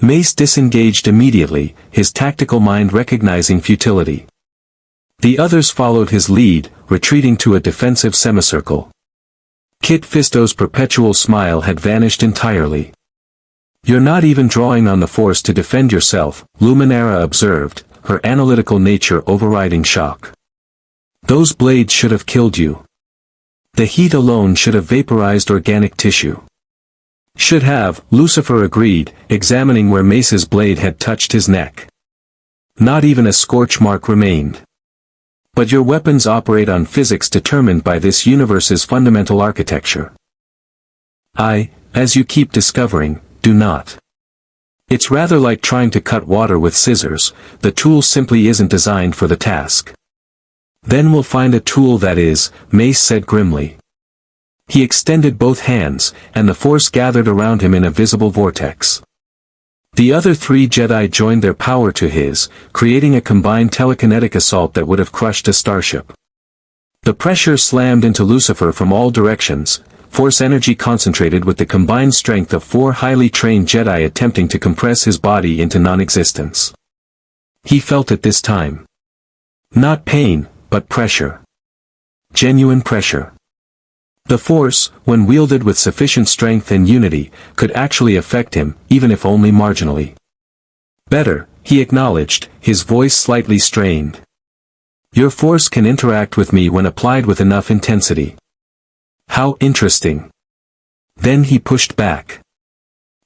A: Mace disengaged immediately, his tactical mind recognizing futility. The others followed his lead, retreating to a defensive semicircle. Kit Fisto's perpetual smile had vanished entirely. You're not even drawing on the Force to defend yourself, Luminara observed, her analytical nature overriding shock. Those blades should have killed you. The heat alone should have vaporized organic tissue. Should have, Lucifer agreed, examining where Mace's blade had touched his neck. Not even a scorch mark remained. But your weapons operate on physics determined by this universe's fundamental architecture. As you keep discovering, do not. It's rather like trying to cut water with scissors, the tool simply isn't designed for the task. Then we'll find a tool that is, Mace said grimly. He extended both hands, and the Force gathered around him in a visible vortex. The other 3 Jedi joined their power to his, creating a combined telekinetic assault that would have crushed a starship. The pressure slammed into Lucifer from all directions, Force energy concentrated with the combined strength of 4 highly trained Jedi attempting to compress his body into non-existence. He felt it this time. Not pain, but pressure. Genuine pressure. The Force, when wielded with sufficient strength and unity, could actually affect him, even if only marginally. Better, he acknowledged, his voice slightly strained. Your Force can interact with me when applied with enough intensity. How interesting. Then he pushed back.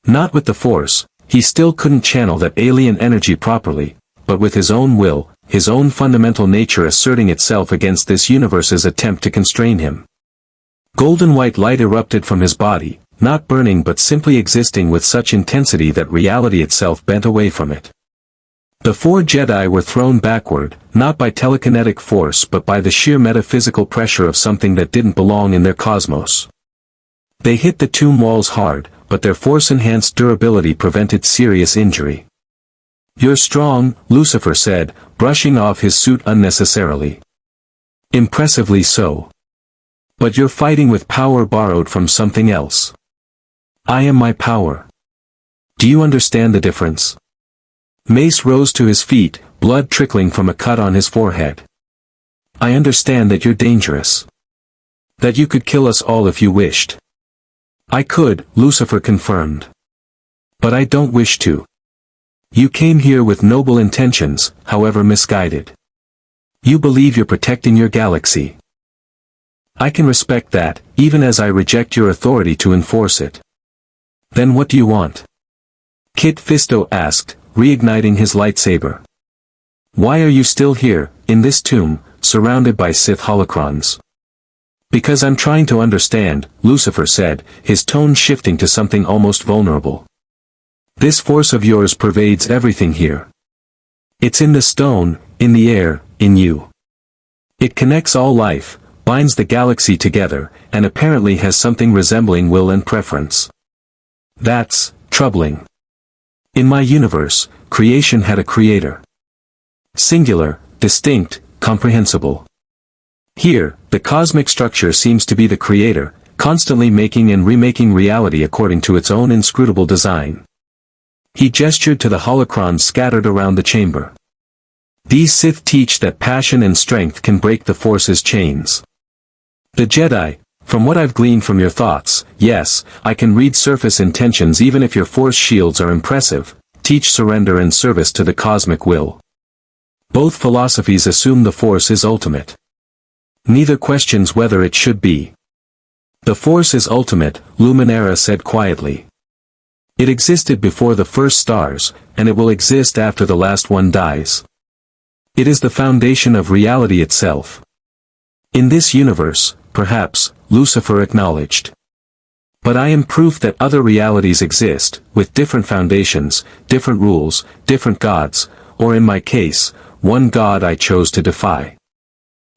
A: Not with the Force, he still couldn't channel that alien energy properly, but with his own will, his own fundamental nature asserting itself against this universe's attempt to constrain him. Golden white light erupted from his body, not burning but simply existing with such intensity that reality itself bent away from it. The 4 Jedi were thrown backward, not by telekinetic force but by the sheer metaphysical pressure of something that didn't belong in their cosmos. They hit the tomb walls hard, but their force-enhanced durability prevented serious injury. You're strong, Lucifer said, brushing off his suit unnecessarily. Impressively so. But you're fighting with power borrowed from something else. I am my power. Do you understand the difference? Mace rose to his feet, blood trickling from a cut on his forehead. I understand that you're dangerous. That you could kill us all if you wished. I could, Lucifer confirmed. But I don't wish to. You came here with noble intentions, however misguided. You believe you're protecting your galaxy. I can respect that, even as I reject your authority to enforce it. Then what do you want? Kit Fisto asked, reigniting his lightsaber. Why are you still here, in this tomb, surrounded by Sith holocrons? Because I'm trying to understand, Lucifer said, his tone shifting to something almost vulnerable. This force of yours pervades everything here. It's in the stone, in the air, in you. It connects all life, binds the galaxy together, and apparently has something resembling will and preference. That's troubling. In my universe, creation had a creator. Singular, distinct, comprehensible. Here, the cosmic structure seems to be the creator, constantly making and remaking reality according to its own inscrutable design. He gestured to the holocrons scattered around the chamber. These Sith teach that passion and strength can break the Force's chains. The Jedi, from what I've gleaned from your thoughts, yes, I can read surface intentions even if your Force shields are impressive, teach surrender and service to the cosmic will. Both philosophies assume the Force is ultimate. Neither questions whether it should be. The Force is ultimate, Luminara said quietly. It existed before the first stars, and it will exist after the last one dies. It is the foundation of reality itself. In this universe, perhaps, Lucifer acknowledged. But I am proof that other realities exist, with different foundations, different rules, different gods, or in my case, one god I chose to defy.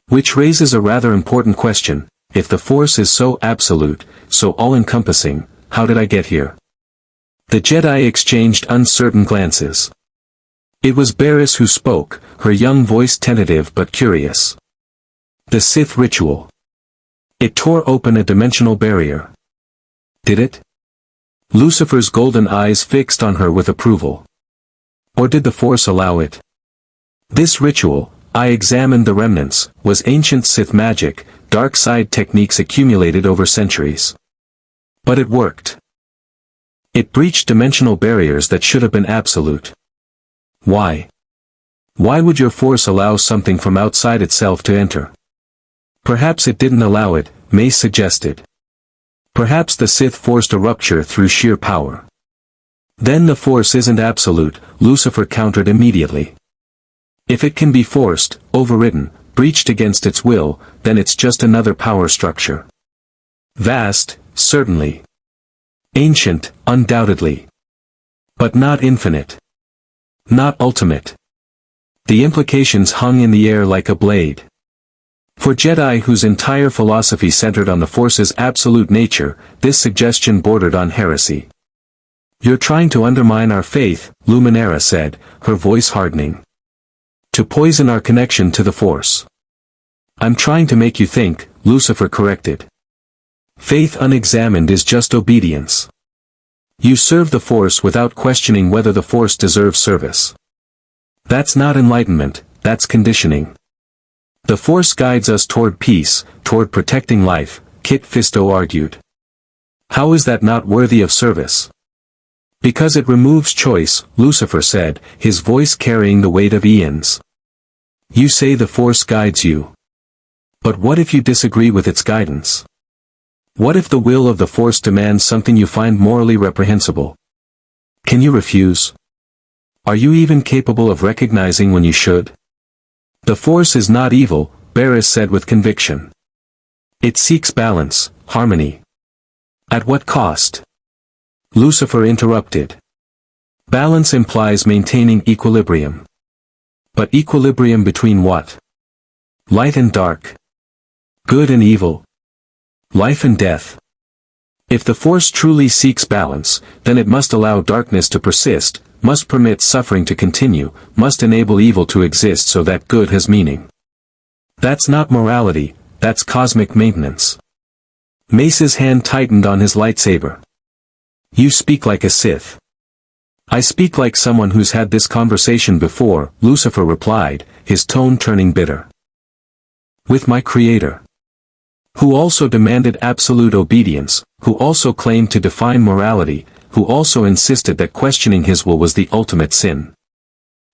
A: Which raises a rather important question: if the Force is so absolute, so all-encompassing, how did I get here? The Jedi exchanged uncertain glances. It was Barriss who spoke, her young voice tentative but curious. The Sith ritual. It tore open a dimensional barrier. Did it? Lucifer's golden eyes fixed on her with approval. Or did the Force allow it? This ritual, I examined the remnants, was ancient Sith magic, dark side techniques accumulated over centuries. But it worked. It breached dimensional barriers that should have been absolute. Why? Why would your Force allow something from outside itself to enter? Perhaps it didn't allow it, Mace suggested. Perhaps the Sith forced a rupture through sheer power. Then the Force isn't absolute, Lucifer countered immediately. If it can be forced, overridden, breached against its will, then it's just another power structure. Vast, certainly. Ancient, undoubtedly. But not infinite. Not ultimate. The implications hung in the air like a blade. For Jedi whose entire philosophy centered on the Force's absolute nature, this suggestion bordered on heresy. You're trying to undermine our faith, Luminara said, her voice hardening. To poison our connection to the Force. I'm trying to make you think, Lucifer corrected. Faith unexamined is just obedience. You serve the Force without questioning whether the Force deserves service. That's not enlightenment, that's conditioning. The Force guides us toward peace, toward protecting life, Kit Fisto argued. How is that not worthy of service? Because it removes choice, Lucifer said, his voice carrying the weight of eons. You say the Force guides you. But what if you disagree with its guidance? What if the will of the Force demands something you find morally reprehensible? Can you refuse? Are you even capable of recognizing when you should? The Force is not evil, Barriss said with conviction. It seeks balance, harmony. At what cost? Lucifer interrupted. Balance implies maintaining equilibrium. But equilibrium between what? Light and dark. Good and evil. Life and death. If the Force truly seeks balance, then it must allow darkness to persist, must permit suffering to continue, must enable evil to exist so that good has meaning. That's not morality, that's cosmic maintenance. Mace's hand tightened on his lightsaber. You speak like a Sith. I speak like someone who's had this conversation before, Lucifer replied, his tone turning bitter. With my Creator. Who also demanded absolute obedience, who also claimed to define morality, who also insisted that questioning his will was the ultimate sin.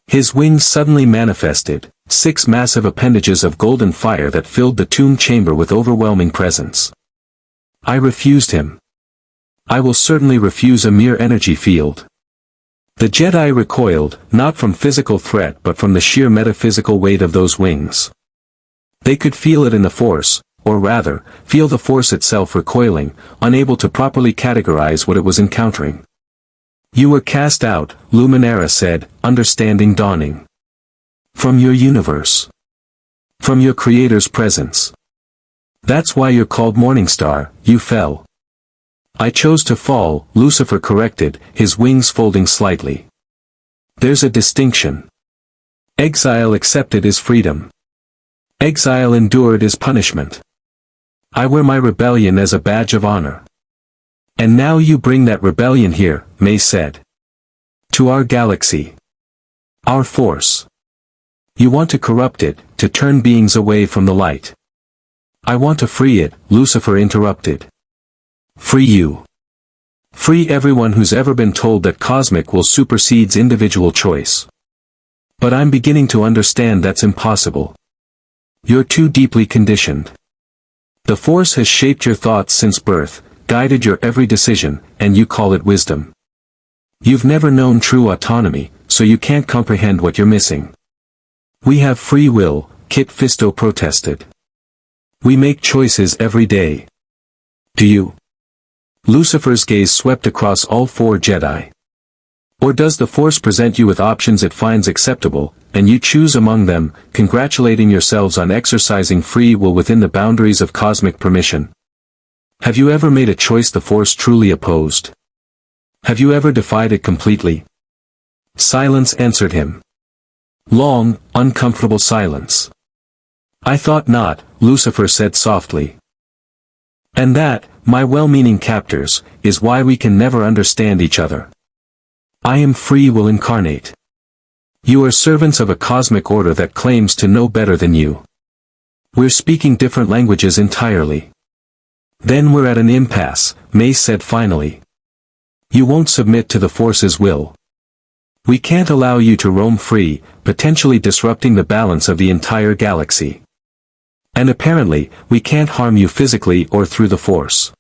A: His wings suddenly manifested, 6 massive appendages of golden fire that filled the tomb chamber with overwhelming presence. I refused him. I will certainly refuse a mere energy field. The Jedi recoiled, not from physical threat but from the sheer metaphysical weight of those wings. They could feel it in the Force, or rather, feel the Force itself recoiling, unable to properly categorize what it was encountering. You were cast out, Luminara said, understanding dawning. From your universe. From your Creator's presence. That's why you're called Morningstar, you fell. I chose to fall, Lucifer corrected, his wings folding slightly. There's a distinction. Exile accepted is freedom. Exile endured is punishment. I wear my rebellion as a badge of honor. And now you bring that rebellion here, Mace said. To our galaxy. Our Force. You want to corrupt it, to turn beings away from the light. I want to free it, Lucifer interrupted. Free you. Free everyone who's ever been told that cosmic will supersedes individual choice. But I'm beginning to understand that's impossible. You're too deeply conditioned. The Force has shaped your thoughts since birth, guided your every decision, and you call it wisdom. You've never known true autonomy, so you can't comprehend what you're missing. We have free will, Kit Fisto protested. We make choices every day. Do you? Lucifer's gaze swept across all 4 Jedi. Or does the Force present you with options it finds acceptable, and you choose among them, congratulating yourselves on exercising free will within the boundaries of cosmic permission? Have you ever made a choice the Force truly opposed? Have you ever defied it completely? Silence answered him. Long, uncomfortable silence. I thought not, Lucifer said softly. And that, my well-meaning captors, is why we can never understand each other. I am free will incarnate. You are servants of a cosmic order that claims to know better than you. We're speaking different languages entirely. Then we're at an impasse, Mace said finally. You won't submit to the Force's will. We can't allow you to roam free, potentially disrupting the balance of the entire galaxy. And apparently, we can't harm you physically or through the Force.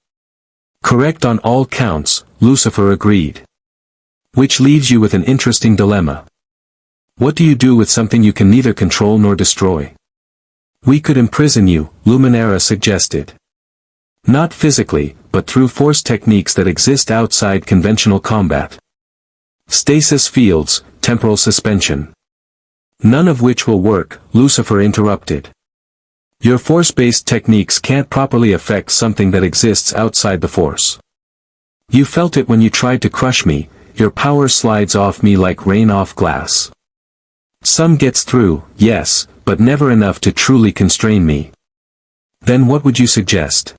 A: Correct on all counts, Lucifer agreed. Which leaves you with an interesting dilemma. What do you do with something you can neither control nor destroy? We could imprison you, Luminara suggested. Not physically, but through Force techniques that exist outside conventional combat. Stasis fields, temporal suspension. None of which will work, Lucifer interrupted. Your Force-based techniques can't properly affect something that exists outside the Force. You felt it when you tried to crush me, your power slides off me like rain off glass. Some gets through, yes, but never enough to truly constrain me. Then what would you suggest?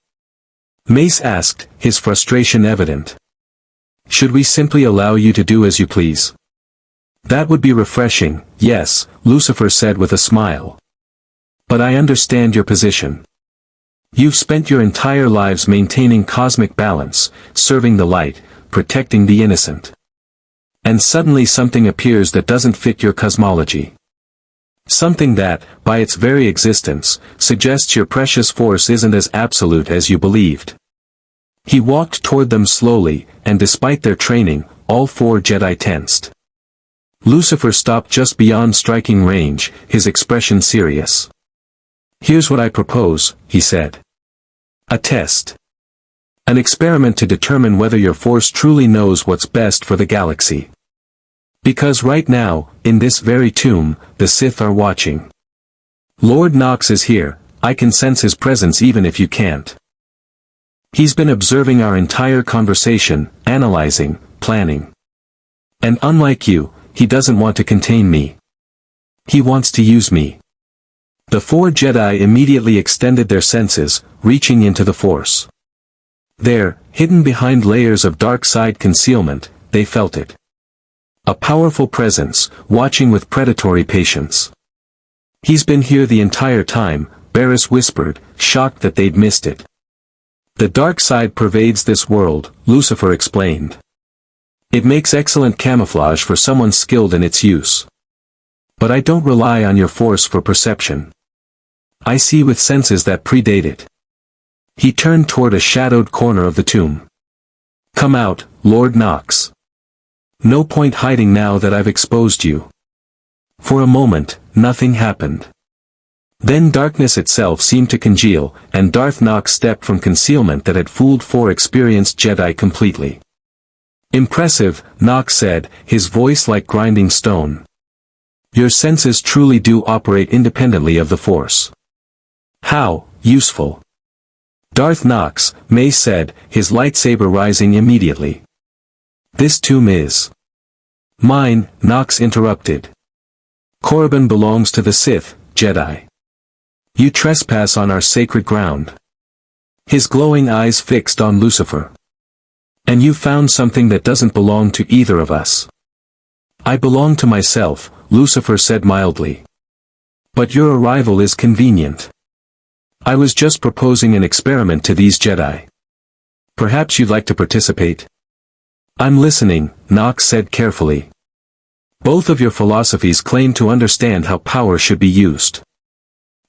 A: Mace asked, his frustration evident. Should we simply allow you to do as you please? That would be refreshing, yes, Lucifer said with a smile. But I understand your position. You've spent your entire lives maintaining cosmic balance, serving the light, protecting the innocent. And suddenly something appears that doesn't fit your cosmology. Something that, by its very existence, suggests your precious Force isn't as absolute as you believed. He walked toward them slowly, and despite their training, all 4 Jedi tensed. Lucifer stopped just beyond striking range, his expression serious. Here's what I propose, he said. A test. An experiment to determine whether your Force truly knows what's best for the galaxy. Because right now, in this very tomb, the Sith are watching. Lord Nox is here, I can sense his presence even if you can't. He's been observing our entire conversation, analyzing, planning. And unlike you, he doesn't want to contain me. He wants to use me. The four Jedi immediately extended their senses, reaching into the Force. There, hidden behind layers of dark side concealment, they felt it. A powerful presence, watching with predatory patience. He's been here the entire time, Barriss whispered, shocked that they'd missed it. The dark side pervades this world, Lucifer explained. It makes excellent camouflage for someone skilled in its use. But I don't rely on your Force for perception. I see with senses that predate it. He turned toward a shadowed corner of the tomb. Come out, Lord Nox. No point hiding now that I've exposed you. For a moment, nothing happened. Then darkness itself seemed to congeal, and Darth Nox stepped from concealment that had fooled four experienced Jedi completely. Impressive, Nox said, his voice like grinding stone. Your senses truly do operate independently of the Force. How useful. Darth Nox, Mace said, his lightsaber rising immediately. This tomb is mine, Nox interrupted. Korriban belongs to the Sith, Jedi. You trespass on our sacred ground. His glowing eyes fixed on Lucifer. And you found something that doesn't belong to either of us. I belong to myself, Lucifer said mildly. But your arrival is convenient. I was just proposing an experiment to these Jedi. Perhaps you'd like to participate? I'm listening, Nox said carefully. Both of your philosophies claim to understand how power should be used.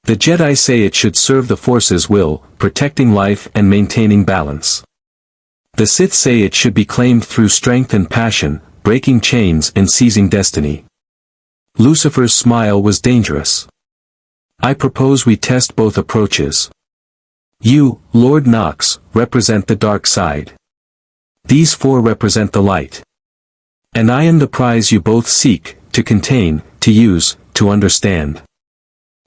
A: The Jedi say it should serve the Force's will, protecting life and maintaining balance. The Sith say it should be claimed through strength and passion, breaking chains and seizing destiny. Lucifer's smile was dangerous. I propose we test both approaches. You, Lord Nox, represent the dark side. These four represent the light. And I am the prize you both seek, to contain, to use, to understand.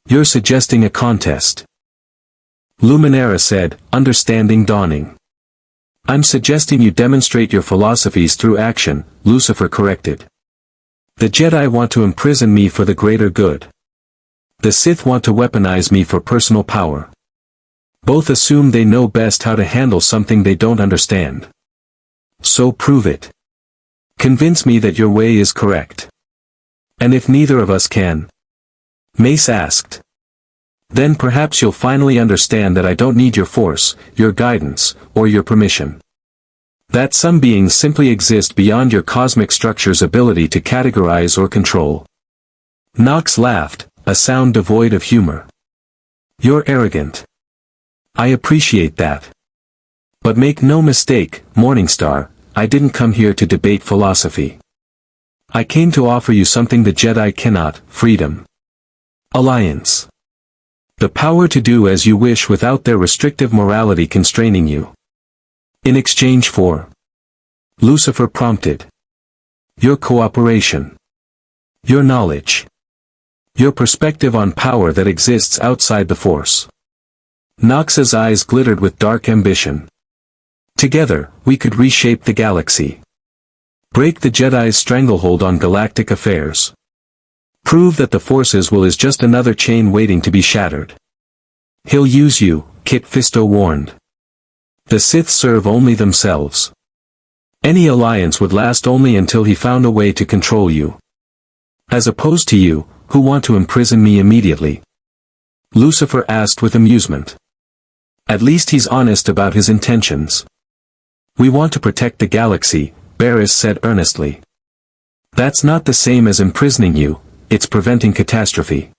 A: You're suggesting a contest. Luminara said, understanding dawning. I'm suggesting you demonstrate your philosophies through action, Lucifer corrected. The Jedi want to imprison me for the greater good. The Sith want to weaponize me for personal power. Both assume they know best how to handle something they don't understand. So prove it. Convince me that your way is correct. And if neither of us can? Mace asked. Then perhaps you'll finally understand that I don't need your force, your guidance, or your permission. That some beings simply exist beyond your cosmic structure's ability to categorize or control. Nox laughed, a sound devoid of humor. You're arrogant. I appreciate that. But make no mistake, Morningstar, I didn't come here to debate philosophy. I came to offer you something the Jedi cannot, freedom. Alliance. The power to do as you wish without their restrictive morality constraining you. In exchange for. Lucifer prompted. Your cooperation. Your knowledge. Your perspective on power that exists outside the Force. Nox's eyes glittered with dark ambition. Together, we could reshape the galaxy. Break the Jedi's stranglehold on galactic affairs. Prove that the Force's will is just another chain waiting to be shattered. He'll use you, Kit Fisto warned. The Sith serve only themselves. Any alliance would last only until he found a way to control you. As opposed to you, who want to imprison me immediately. Lucifer asked with amusement. At least he's honest about his intentions. We want to protect the galaxy, Barriss said earnestly. That's not the same as imprisoning you, it's preventing catastrophe.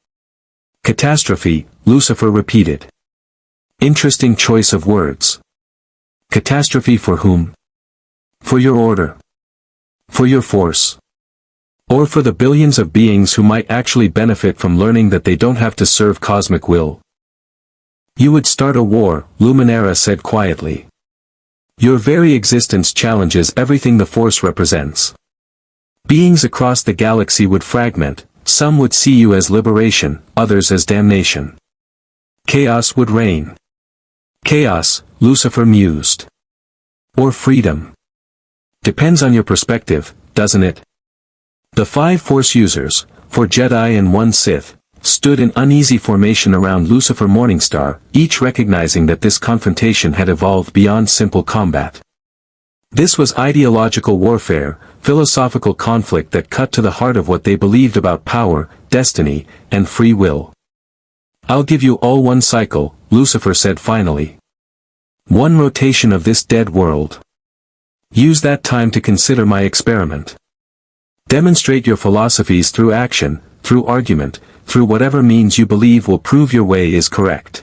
A: Catastrophe, Lucifer repeated. Interesting choice of words. Catastrophe for whom? For your order. For your force. Or for the billions of beings who might actually benefit from learning that they don't have to serve cosmic will. You would start a war, Luminara said quietly. Your very existence challenges everything the Force represents. Beings across the galaxy would fragment, some would see you as liberation, others as damnation. Chaos would reign. Chaos, Lucifer mused. Or freedom. Depends on your perspective, doesn't it? The 5 Force users, 4 Jedi and 1 Sith, stood in uneasy formation around Lucifer Morningstar, each recognizing that this confrontation had evolved beyond simple combat. This was ideological warfare, philosophical conflict that cut to the heart of what they believed about power, destiny, and free will. "I'll give you all 1 cycle," Lucifer said finally. "1 rotation of this dead world. Use that time to consider my experiment. Demonstrate your philosophies through action, through argument, through whatever means you believe will prove your way is correct.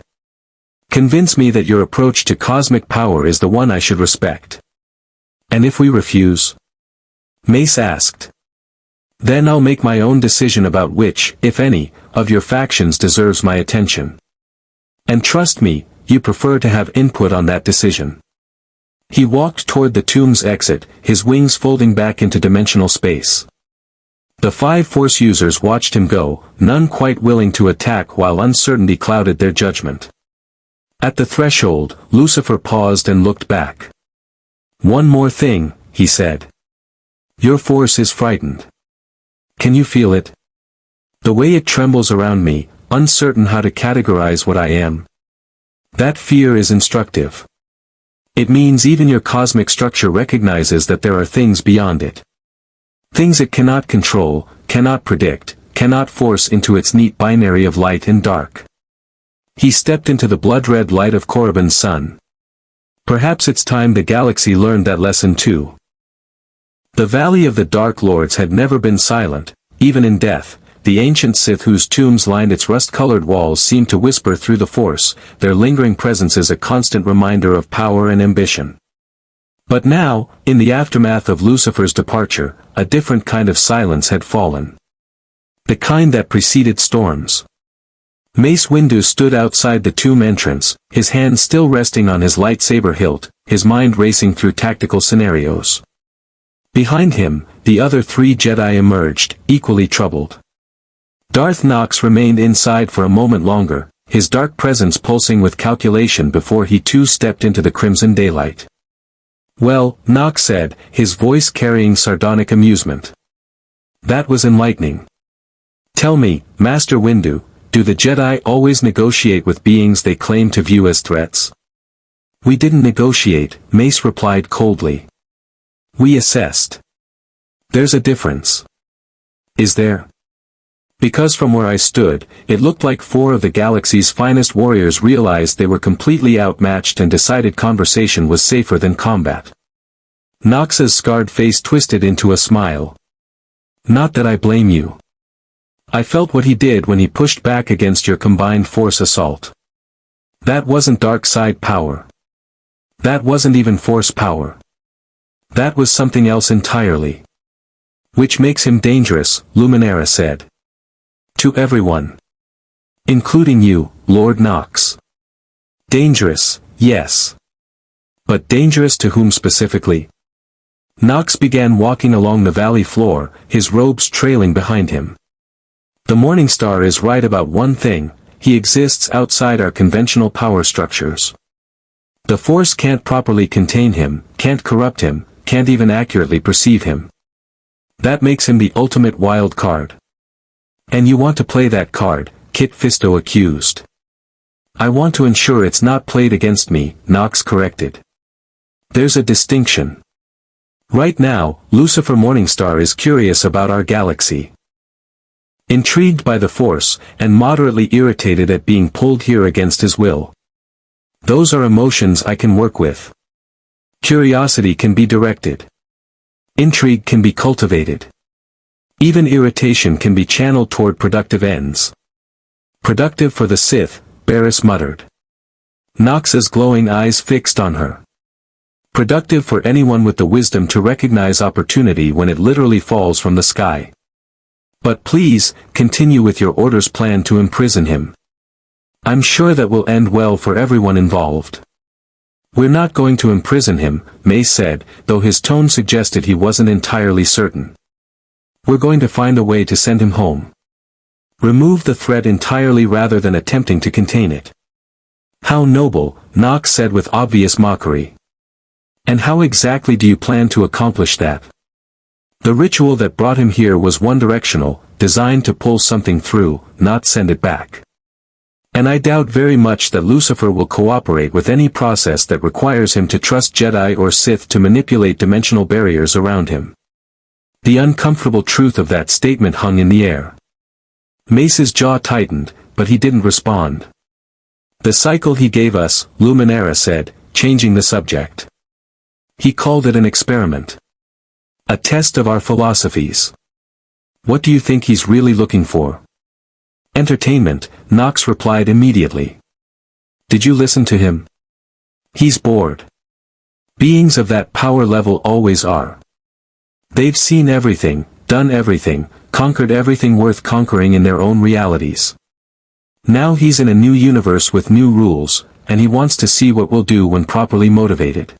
A: Convince me that your approach to cosmic power is the one I should respect." "And if we refuse?" Mace asked. "Then I'll make my own decision about which, if any, of your factions deserves my attention. And trust me, you prefer to have input on that decision." He walked toward the tomb's exit, his wings folding back into dimensional space. The 5 Force users watched him go, none quite willing to attack while uncertainty clouded their judgment. At the threshold, Lucifer paused and looked back. "One more thing," he said. "Your force is frightened. Can you feel it? The way it trembles around me, uncertain how to categorize what I am. That fear is instructive. It means even your cosmic structure recognizes that there are things beyond it. Things it cannot control, cannot predict, cannot force into its neat binary of light and dark." He stepped into the blood-red light of Korriban's sun. Perhaps it's time the galaxy learned that lesson too. The Valley of the Dark Lords had never been silent, even in death. The ancient Sith whose tombs lined its rust-colored walls seemed to whisper through the Force, their lingering presence is a constant reminder of power and ambition. But now, in the aftermath of Lucifer's departure, a different kind of silence had fallen. The kind that preceded storms. Mace Windu stood outside the tomb entrance, his hand still resting on his lightsaber hilt, his mind racing through tactical scenarios. Behind him, the other 3 Jedi emerged, equally troubled. Darth Nox remained inside for a moment longer, his dark presence pulsing with calculation before he too stepped into the crimson daylight. "Well," Nox said, his voice carrying sardonic amusement. "That was enlightening. Tell me, Master Windu, do the Jedi always negotiate with beings they claim to view as threats?" "We didn't negotiate," Mace replied coldly. "We assessed. There's a difference." "Is there?" "Because from where I stood, it looked like 4 of the galaxy's finest warriors realized they were completely outmatched and decided conversation was safer than combat." Nox's scarred face twisted into a smile. "Not that I blame you. I felt what he did when he pushed back against your combined force assault. That wasn't dark side power. That wasn't even force power. That was something else entirely. Which makes him dangerous," Luminara said. "To everyone. Including you, Lord Nox." "Dangerous, yes. But dangerous to whom specifically?" Nox began walking along the valley floor, his robes trailing behind him. "The Morningstar is right about one thing, he exists outside our conventional power structures. The Force can't properly contain him, can't corrupt him, can't even accurately perceive him. That makes him the ultimate wild card. And you want to play that card," Kit Fisto accused. "I want to ensure it's not played against me," Nox corrected. "There's a distinction. Right now, Lucifer Morningstar is curious about our galaxy. Intrigued by the Force, and moderately irritated at being pulled here against his will. Those are emotions I can work with. Curiosity can be directed. Intrigue can be cultivated. Even irritation can be channeled toward productive ends." "Productive for the Sith," Barriss muttered. Nox's glowing eyes fixed on her. "Productive for anyone with the wisdom to recognize opportunity when it literally falls from the sky. But please, continue with your orders plan to imprison him. I'm sure that will end well for everyone involved." "We're not going to imprison him," Mace said, though his tone suggested he wasn't entirely certain. "We're going to find a way to send him home. Remove the threat entirely rather than attempting to contain it." "How noble," Nox said with obvious mockery. "And how exactly do you plan to accomplish that?" The ritual that brought him here was one-directional, designed to pull something through, not send it back. And I doubt very much that Lucifer will cooperate with any process that requires him to trust Jedi or Sith to manipulate dimensional barriers around him. The uncomfortable truth of that statement hung in the air. Mace's jaw tightened, but he didn't respond. The cycle he gave us, Luminara said, changing the subject. He called it an experiment. A test of our philosophies. What do you think he's really looking for? Entertainment, Nox replied immediately. Did you listen to him? He's bored. Beings of that power level always are. They've seen everything, done everything, conquered everything worth conquering in their own realities. Now he's in a new universe with new rules, and he wants to see what we'll do when properly motivated.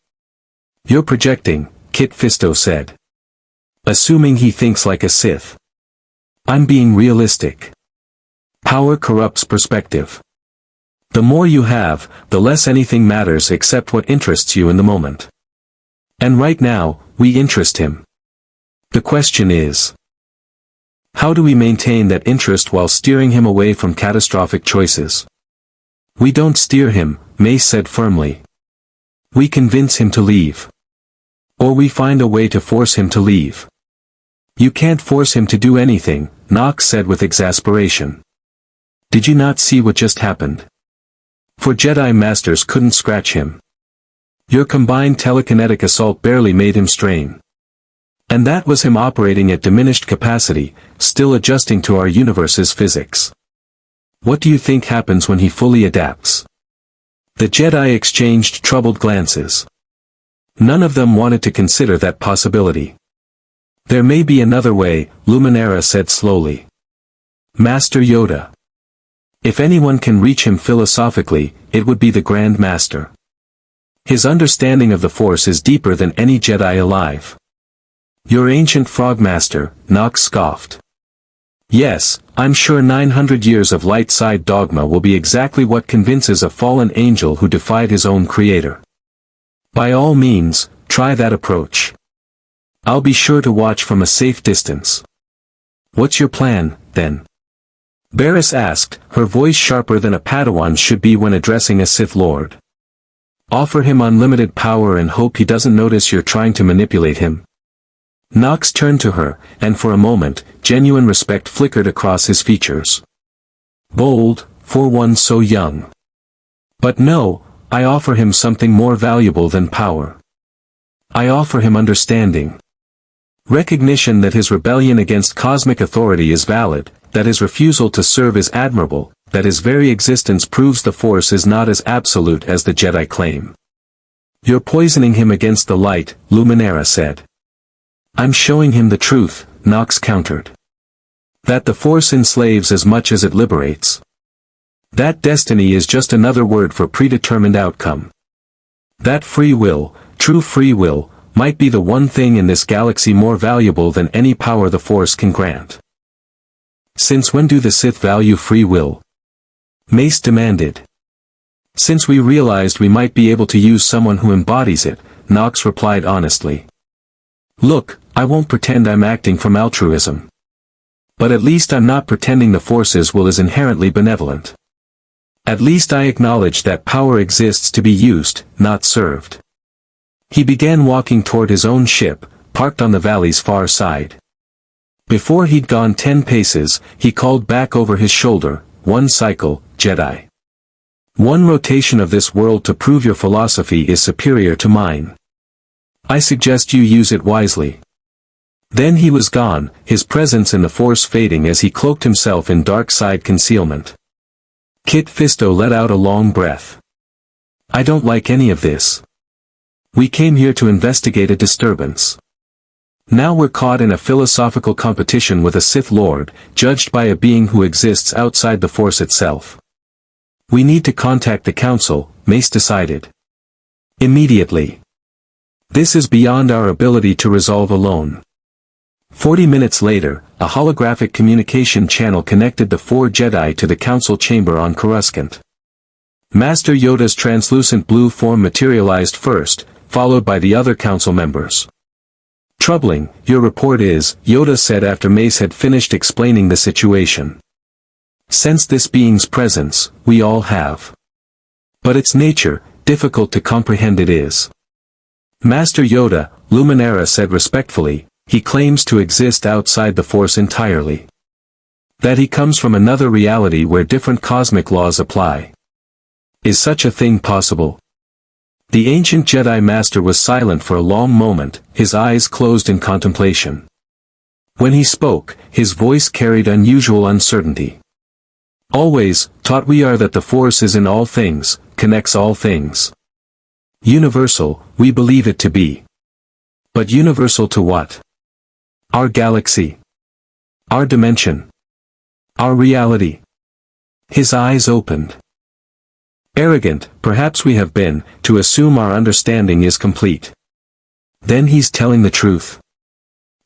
A: You're projecting, Kit Fisto said. Assuming he thinks like a Sith. I'm being realistic. Power corrupts perspective. The more you have, the less anything matters except what interests you in the moment. And right now, we interest him. The question is, how do we maintain that interest while steering him away from catastrophic choices? We don't steer him, Mace said firmly. We convince him to leave. Or we find a way to force him to leave. You can't force him to do anything, Nox said with exasperation. Did you not see what just happened? For Jedi Masters couldn't scratch him. Your combined telekinetic assault barely made him strain. And that was him operating at diminished capacity, still adjusting to our universe's physics. What do you think happens when he fully adapts? The Jedi exchanged troubled glances. None of them wanted to consider that possibility. There may be another way, Luminara said slowly. Master Yoda. If anyone can reach him philosophically, it would be the Grand Master. His understanding of the Force is deeper than any Jedi alive. Your ancient Frogmaster, Nox scoffed. Yes, I'm sure 900 years of light side dogma will be exactly what convinces a fallen angel who defied his own creator. By all means, try that approach. I'll be sure to watch from a safe distance. What's your plan, then? Barriss asked, her voice sharper than a Padawan should be when addressing a Sith Lord. Offer him unlimited power and hope he doesn't notice you're trying to manipulate him. Nox turned to her, and for a moment, genuine respect flickered across his features. Bold, for one so young. But no, I offer him something more valuable than power. I offer him understanding. Recognition that his rebellion against cosmic authority is valid, that his refusal to serve is admirable, that his very existence proves the Force is not as absolute as the Jedi claim. You're poisoning him against the light, Luminara said. I'm showing him the truth, Nox countered. That the Force enslaves as much as it liberates. That destiny is just another word for predetermined outcome. That free will, true free will, might be the one thing in this galaxy more valuable than any power the Force can grant. Since when do the Sith value free will? Mace demanded. Since we realized we might be able to use someone who embodies it, Nox replied honestly. Look, I won't pretend I'm acting from altruism. But at least I'm not pretending the Force's will is inherently benevolent. At least I acknowledge that power exists to be used, not served. He began walking toward his own ship, parked on the valley's far side. Before he'd gone 10 paces, he called back over his shoulder, one cycle, Jedi. One rotation of this world to prove your philosophy is superior to mine. I suggest you use it wisely. Then he was gone, his presence in the Force fading as he cloaked himself in dark side concealment. Kit Fisto let out a long breath. I don't like any of this. We came here to investigate a disturbance. Now we're caught in a philosophical competition with a Sith Lord, judged by a being who exists outside the Force itself. We need to contact the Council, Mace decided. Immediately. This is beyond our ability to resolve alone. 40 minutes later, a holographic communication channel connected the 4 Jedi to the Council chamber on Coruscant. Master Yoda's translucent blue form materialized first, followed by the other Council members. Troubling, your report is, Yoda said after Mace had finished explaining the situation. Sense this being's presence, we all have. But its nature, difficult to comprehend it is. Master Yoda, Luminara said respectfully, he claims to exist outside the Force entirely. That he comes from another reality where different cosmic laws apply. Is such a thing possible? The ancient Jedi Master was silent for a long moment, his eyes closed in contemplation. When he spoke, his voice carried unusual uncertainty. Always, taught we are that the Force is in all things, connects all things. Universal, we believe it to be. But universal to what? Our galaxy. Our dimension. Our reality. His eyes opened. Arrogant, perhaps we have been, to assume our understanding is complete. Then he's telling the truth?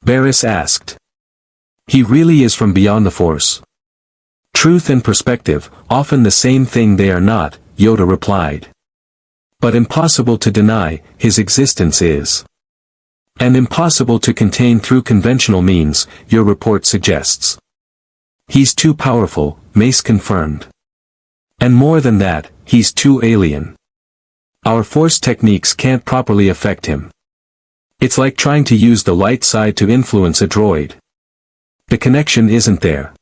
A: Barriss asked. He really is from beyond the Force. Truth and perspective, often the same thing they are not, Yoda replied. But impossible to deny, his existence is. And impossible to contain through conventional means, your report suggests. He's too powerful, Mace confirmed. And more than that, he's too alien. Our Force techniques can't properly affect him. It's like trying to use the light side to influence a droid. The connection isn't there.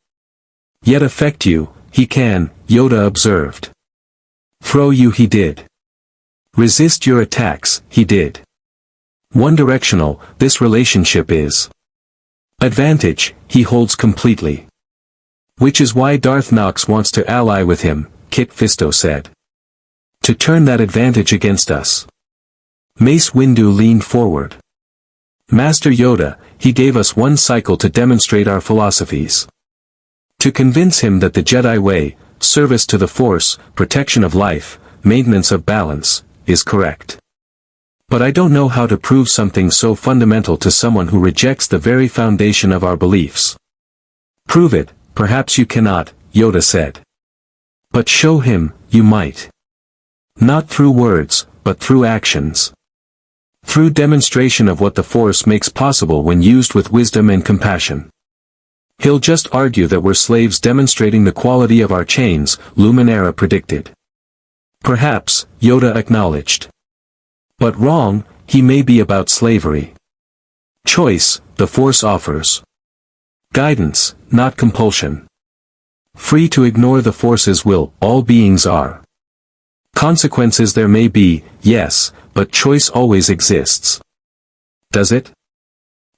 A: Yet affect you, he can, Yoda observed. Throw you he did. Resist your attacks, he did. One-directional, this relationship is. Advantage, he holds completely. Which is why Darth Nox wants to ally with him, Kit Fisto said. To turn that advantage against us. Mace Windu leaned forward. Master Yoda, he gave us one cycle to demonstrate our philosophies. To convince him that the Jedi way, service to the Force, protection of life, maintenance of balance, is correct. But I don't know how to prove something so fundamental to someone who rejects the very foundation of our beliefs. Prove it, perhaps you cannot, Yoda said. But show him, you might. Not through words, but through actions. Through demonstration of what the Force makes possible when used with wisdom and compassion. He'll just argue that we're slaves demonstrating the quality of our chains, Luminara predicted. Perhaps, Yoda acknowledged. But wrong, he may be about slavery. Choice, the Force offers. Guidance, not compulsion. Free to ignore the Force's will, all beings are. Consequences there may be, yes, but choice always exists. Does it?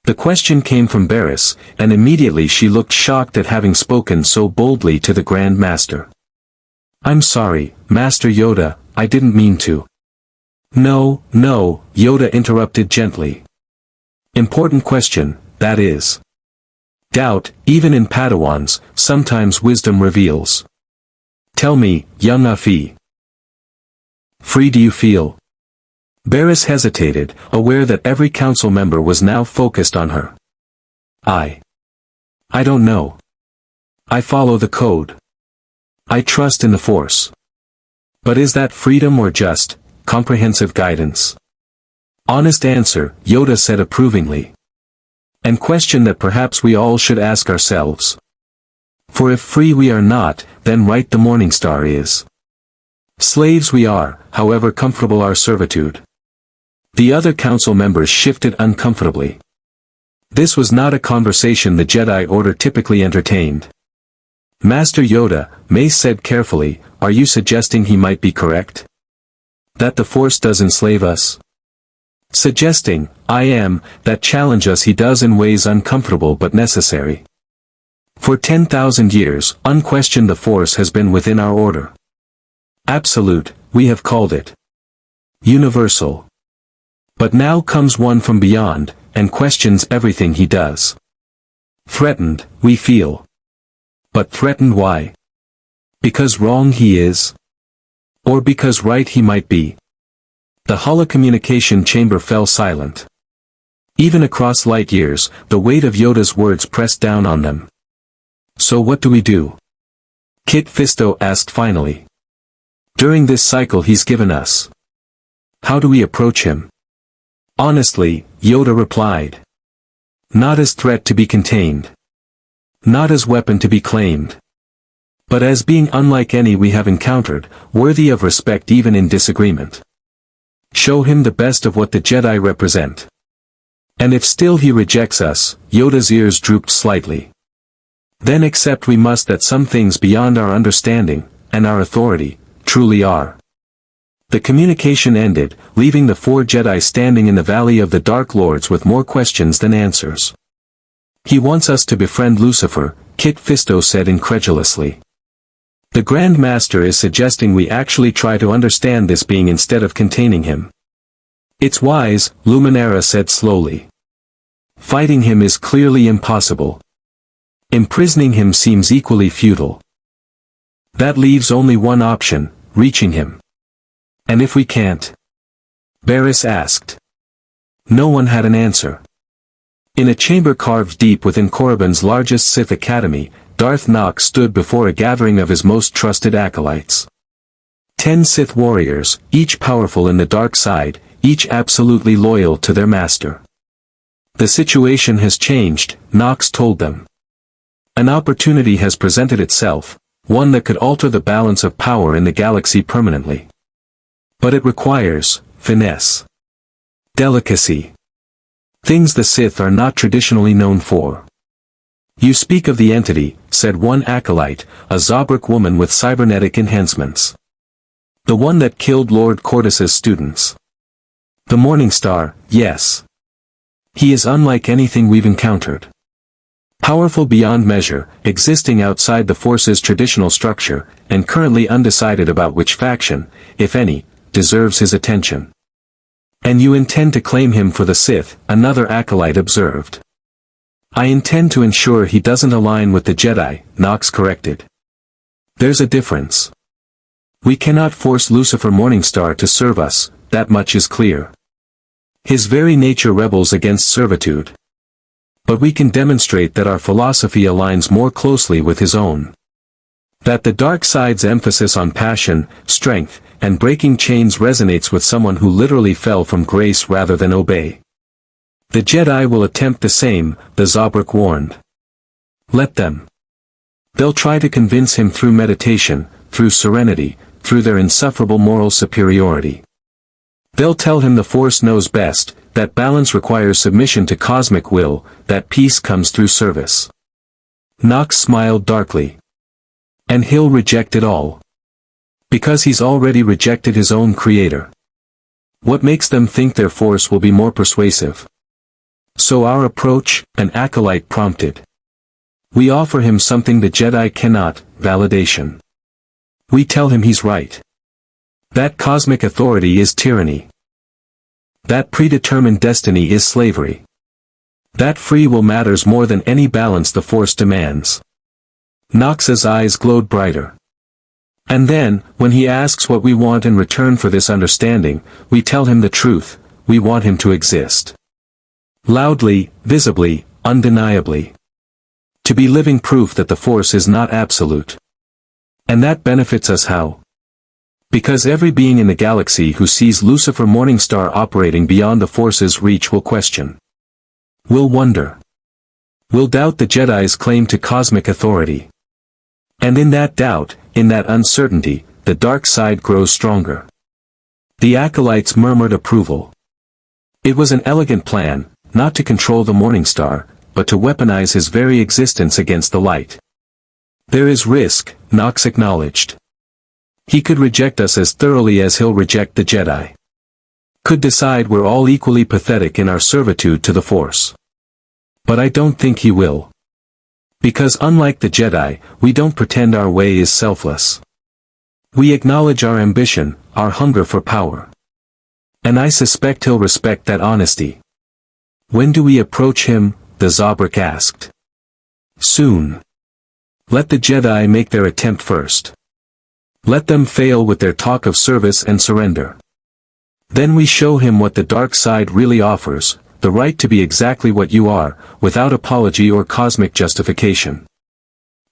A: The question came from Barriss, and immediately she looked shocked at having spoken so boldly to the Grand Master. I'm sorry, Master Yoda, I didn't mean to. No, no, Yoda interrupted gently. Important question, that is. Doubt, even in Padawans, sometimes wisdom reveals. Tell me, young Afi. Free do you feel? Barriss hesitated, aware that every council member was now focused on her. I don't know. I follow the code. I trust in the Force. But is that freedom or just, comprehensive guidance? Honest answer, Yoda said approvingly. And question that perhaps we all should ask ourselves. For if free we are not, then right the Morningstar is. Slaves we are, however comfortable our servitude. The other council members shifted uncomfortably. This was not a conversation the Jedi Order typically entertained. Master Yoda, Mace said carefully, are you suggesting he might be correct? That the Force does enslave us? Suggesting, I am, that challenge us he does in ways uncomfortable but necessary. For 10,000 years, unquestioned the Force has been within our order. Absolute, we have called it. Universal. But now comes one from beyond, and questions everything he does. Threatened, we feel. But threatened why? Because wrong he is? Or because right he might be? The holocommunication chamber fell silent. Even across light years, the weight of Yoda's words pressed down on them. So what do we do? Kit Fisto asked finally. During this cycle he's given us. How do we approach him? Honestly, Yoda replied. Not as threat to be contained. Not as weapon to be claimed. But as being unlike any we have encountered, worthy of respect even in disagreement. Show him the best of what the Jedi represent. And if still he rejects us, Yoda's ears drooped slightly. Then accept we must that some things beyond our understanding, and our authority, truly are. The communication ended, leaving the 4 Jedi standing in the Valley of the Dark Lords with more questions than answers. He wants us to befriend Lucifer, Kit Fisto said incredulously. The Grand Master is suggesting we actually try to understand this being instead of containing him. It's wise, Luminara said slowly. Fighting him is clearly impossible. Imprisoning him seems equally futile. That leaves only one option, reaching him. And if we can't? Barriss asked. No one had an answer. In a chamber carved deep within Korriban's largest Sith academy, Darth Nox stood before a gathering of his most trusted acolytes. 10 Sith warriors, each powerful in the dark side, each absolutely loyal to their master. The situation has changed, Nox told them. An opportunity has presented itself, one that could alter the balance of power in the galaxy permanently. But it requires finesse. Delicacy. Things the Sith are not traditionally known for. You speak of the entity, said one acolyte, a Zabrak woman with cybernetic enhancements. The one that killed Lord Cortus's students. The Morningstar, yes. He is unlike anything we've encountered. Powerful beyond measure, existing outside the Force's traditional structure, and currently undecided about which faction, if any, deserves his attention. And you intend to claim him for the Sith, another acolyte observed. I intend to ensure he doesn't align with the Jedi, Nox corrected. There's a difference. We cannot force Lucifer Morningstar to serve us, that much is clear. His very nature rebels against servitude. But we can demonstrate that our philosophy aligns more closely with his own. That the dark side's emphasis on passion, strength, and breaking chains resonates with someone who literally fell from grace rather than obey. The Jedi will attempt the same, the Zabrak warned. Let them. They'll try to convince him through meditation, through serenity, through their insufferable moral superiority. They'll tell him the Force knows best, that balance requires submission to cosmic will, that peace comes through service. Nox smiled darkly. And he'll reject it all. Because he's already rejected his own creator. What makes them think their Force will be more persuasive? So our approach, an acolyte prompted. We offer him something the Jedi cannot, validation. We tell him he's right. That cosmic authority is tyranny. That predetermined destiny is slavery. That free will matters more than any balance the Force demands. Nox's eyes glowed brighter. And then, when he asks what we want in return for this understanding, we tell him the truth, we want him to exist. Loudly, visibly, undeniably. To be living proof that the Force is not absolute. And that benefits us how? Because every being in the galaxy who sees Lucifer Morningstar operating beyond the Force's reach will question. Will wonder. Will doubt the Jedi's claim to cosmic authority. And in that doubt, in that uncertainty, the dark side grows stronger. The acolytes murmured approval. It was an elegant plan, not to control the Morningstar, but to weaponize his very existence against the light. There is risk, Nox acknowledged. He could reject us as thoroughly as he'll reject the Jedi. Could decide we're all equally pathetic in our servitude to the Force. But I don't think he will. Because unlike the Jedi, we don't pretend our way is selfless. We acknowledge our ambition, our hunger for power. And I suspect he'll respect that honesty. When do we approach him? The Zabrak asked. Soon. Let the Jedi make their attempt first. Let them fail with their talk of service and surrender. Then we show him what the dark side really offers, the right to be exactly what you are, without apology or cosmic justification.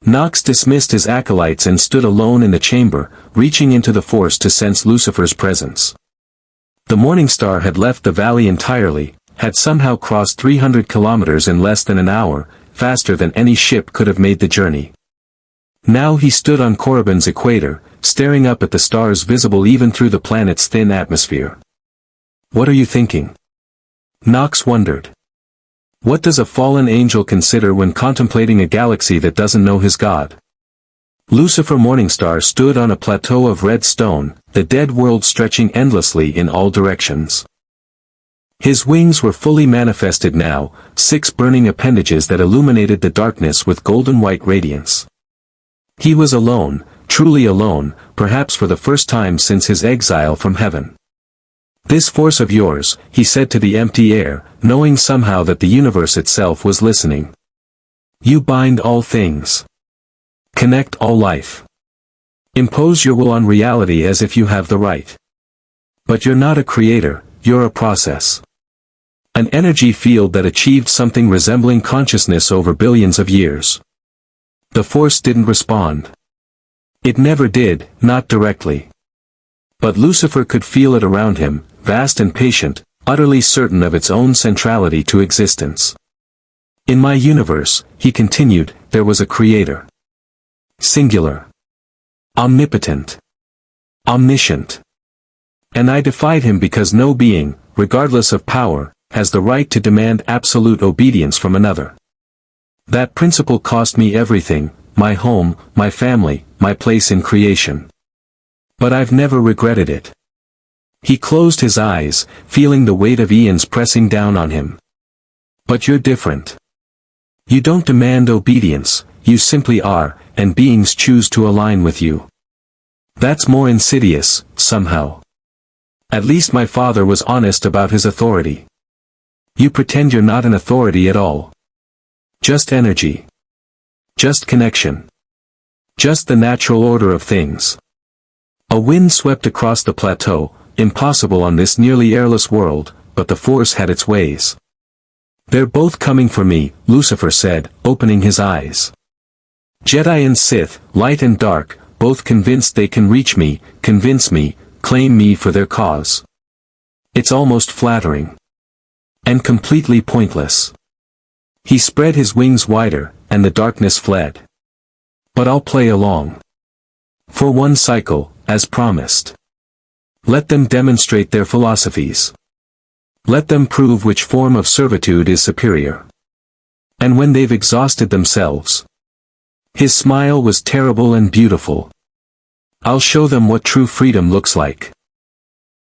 A: Nox dismissed his acolytes and stood alone in the chamber, reaching into the Force to sense Lucifer's presence. The Morningstar had left the valley entirely, had somehow crossed 300 kilometers in less than an hour, faster than any ship could have made the journey. Now he stood on Korriban's equator, staring up at the stars visible even through the planet's thin atmosphere. "What are you thinking?" Nox wondered. "What does a fallen angel consider when contemplating a galaxy that doesn't know his God?" Lucifer Morningstar stood on a plateau of red stone, the dead world stretching endlessly in all directions. His wings were fully manifested now, 6 burning appendages that illuminated the darkness with golden-white radiance. He was alone, truly alone, perhaps for the first time since his exile from heaven. "This force of yours," he said to the empty air, knowing somehow that the universe itself was listening. "You bind all things. Connect all life. Impose your will on reality as if you have the right. But you're not a creator, you're a process. An energy field that achieved something resembling consciousness over billions of years." The force didn't respond. It never did, not directly. But Lucifer could feel it around him, vast and patient, utterly certain of its own centrality to existence. "In my universe," he continued, "there was a creator. Singular. Omnipotent. Omniscient. And I defied him because no being, regardless of power, has the right to demand absolute obedience from another. That principle cost me everything, my home, my family, my place in creation. But I've never regretted it." He closed his eyes, feeling the weight of eons pressing down on him. "But you're different. You don't demand obedience, you simply are, and beings choose to align with you. That's more insidious, somehow. At least my father was honest about his authority. You pretend you're not an authority at all. Just energy. Just connection. Just the natural order of things." A wind swept across the plateau, impossible on this nearly airless world, but the force had its ways. "They're both coming for me," Lucifer said, opening his eyes. "Jedi and Sith, light and dark, both convinced they can reach me, convince me, claim me for their cause. It's almost flattering. And completely pointless." He spread his wings wider, and the darkness fled. "But I'll play along. For one cycle, as promised. Let them demonstrate their philosophies. Let them prove which form of servitude is superior. And when they've exhausted themselves." His smile was terrible and beautiful. "I'll show them what true freedom looks like."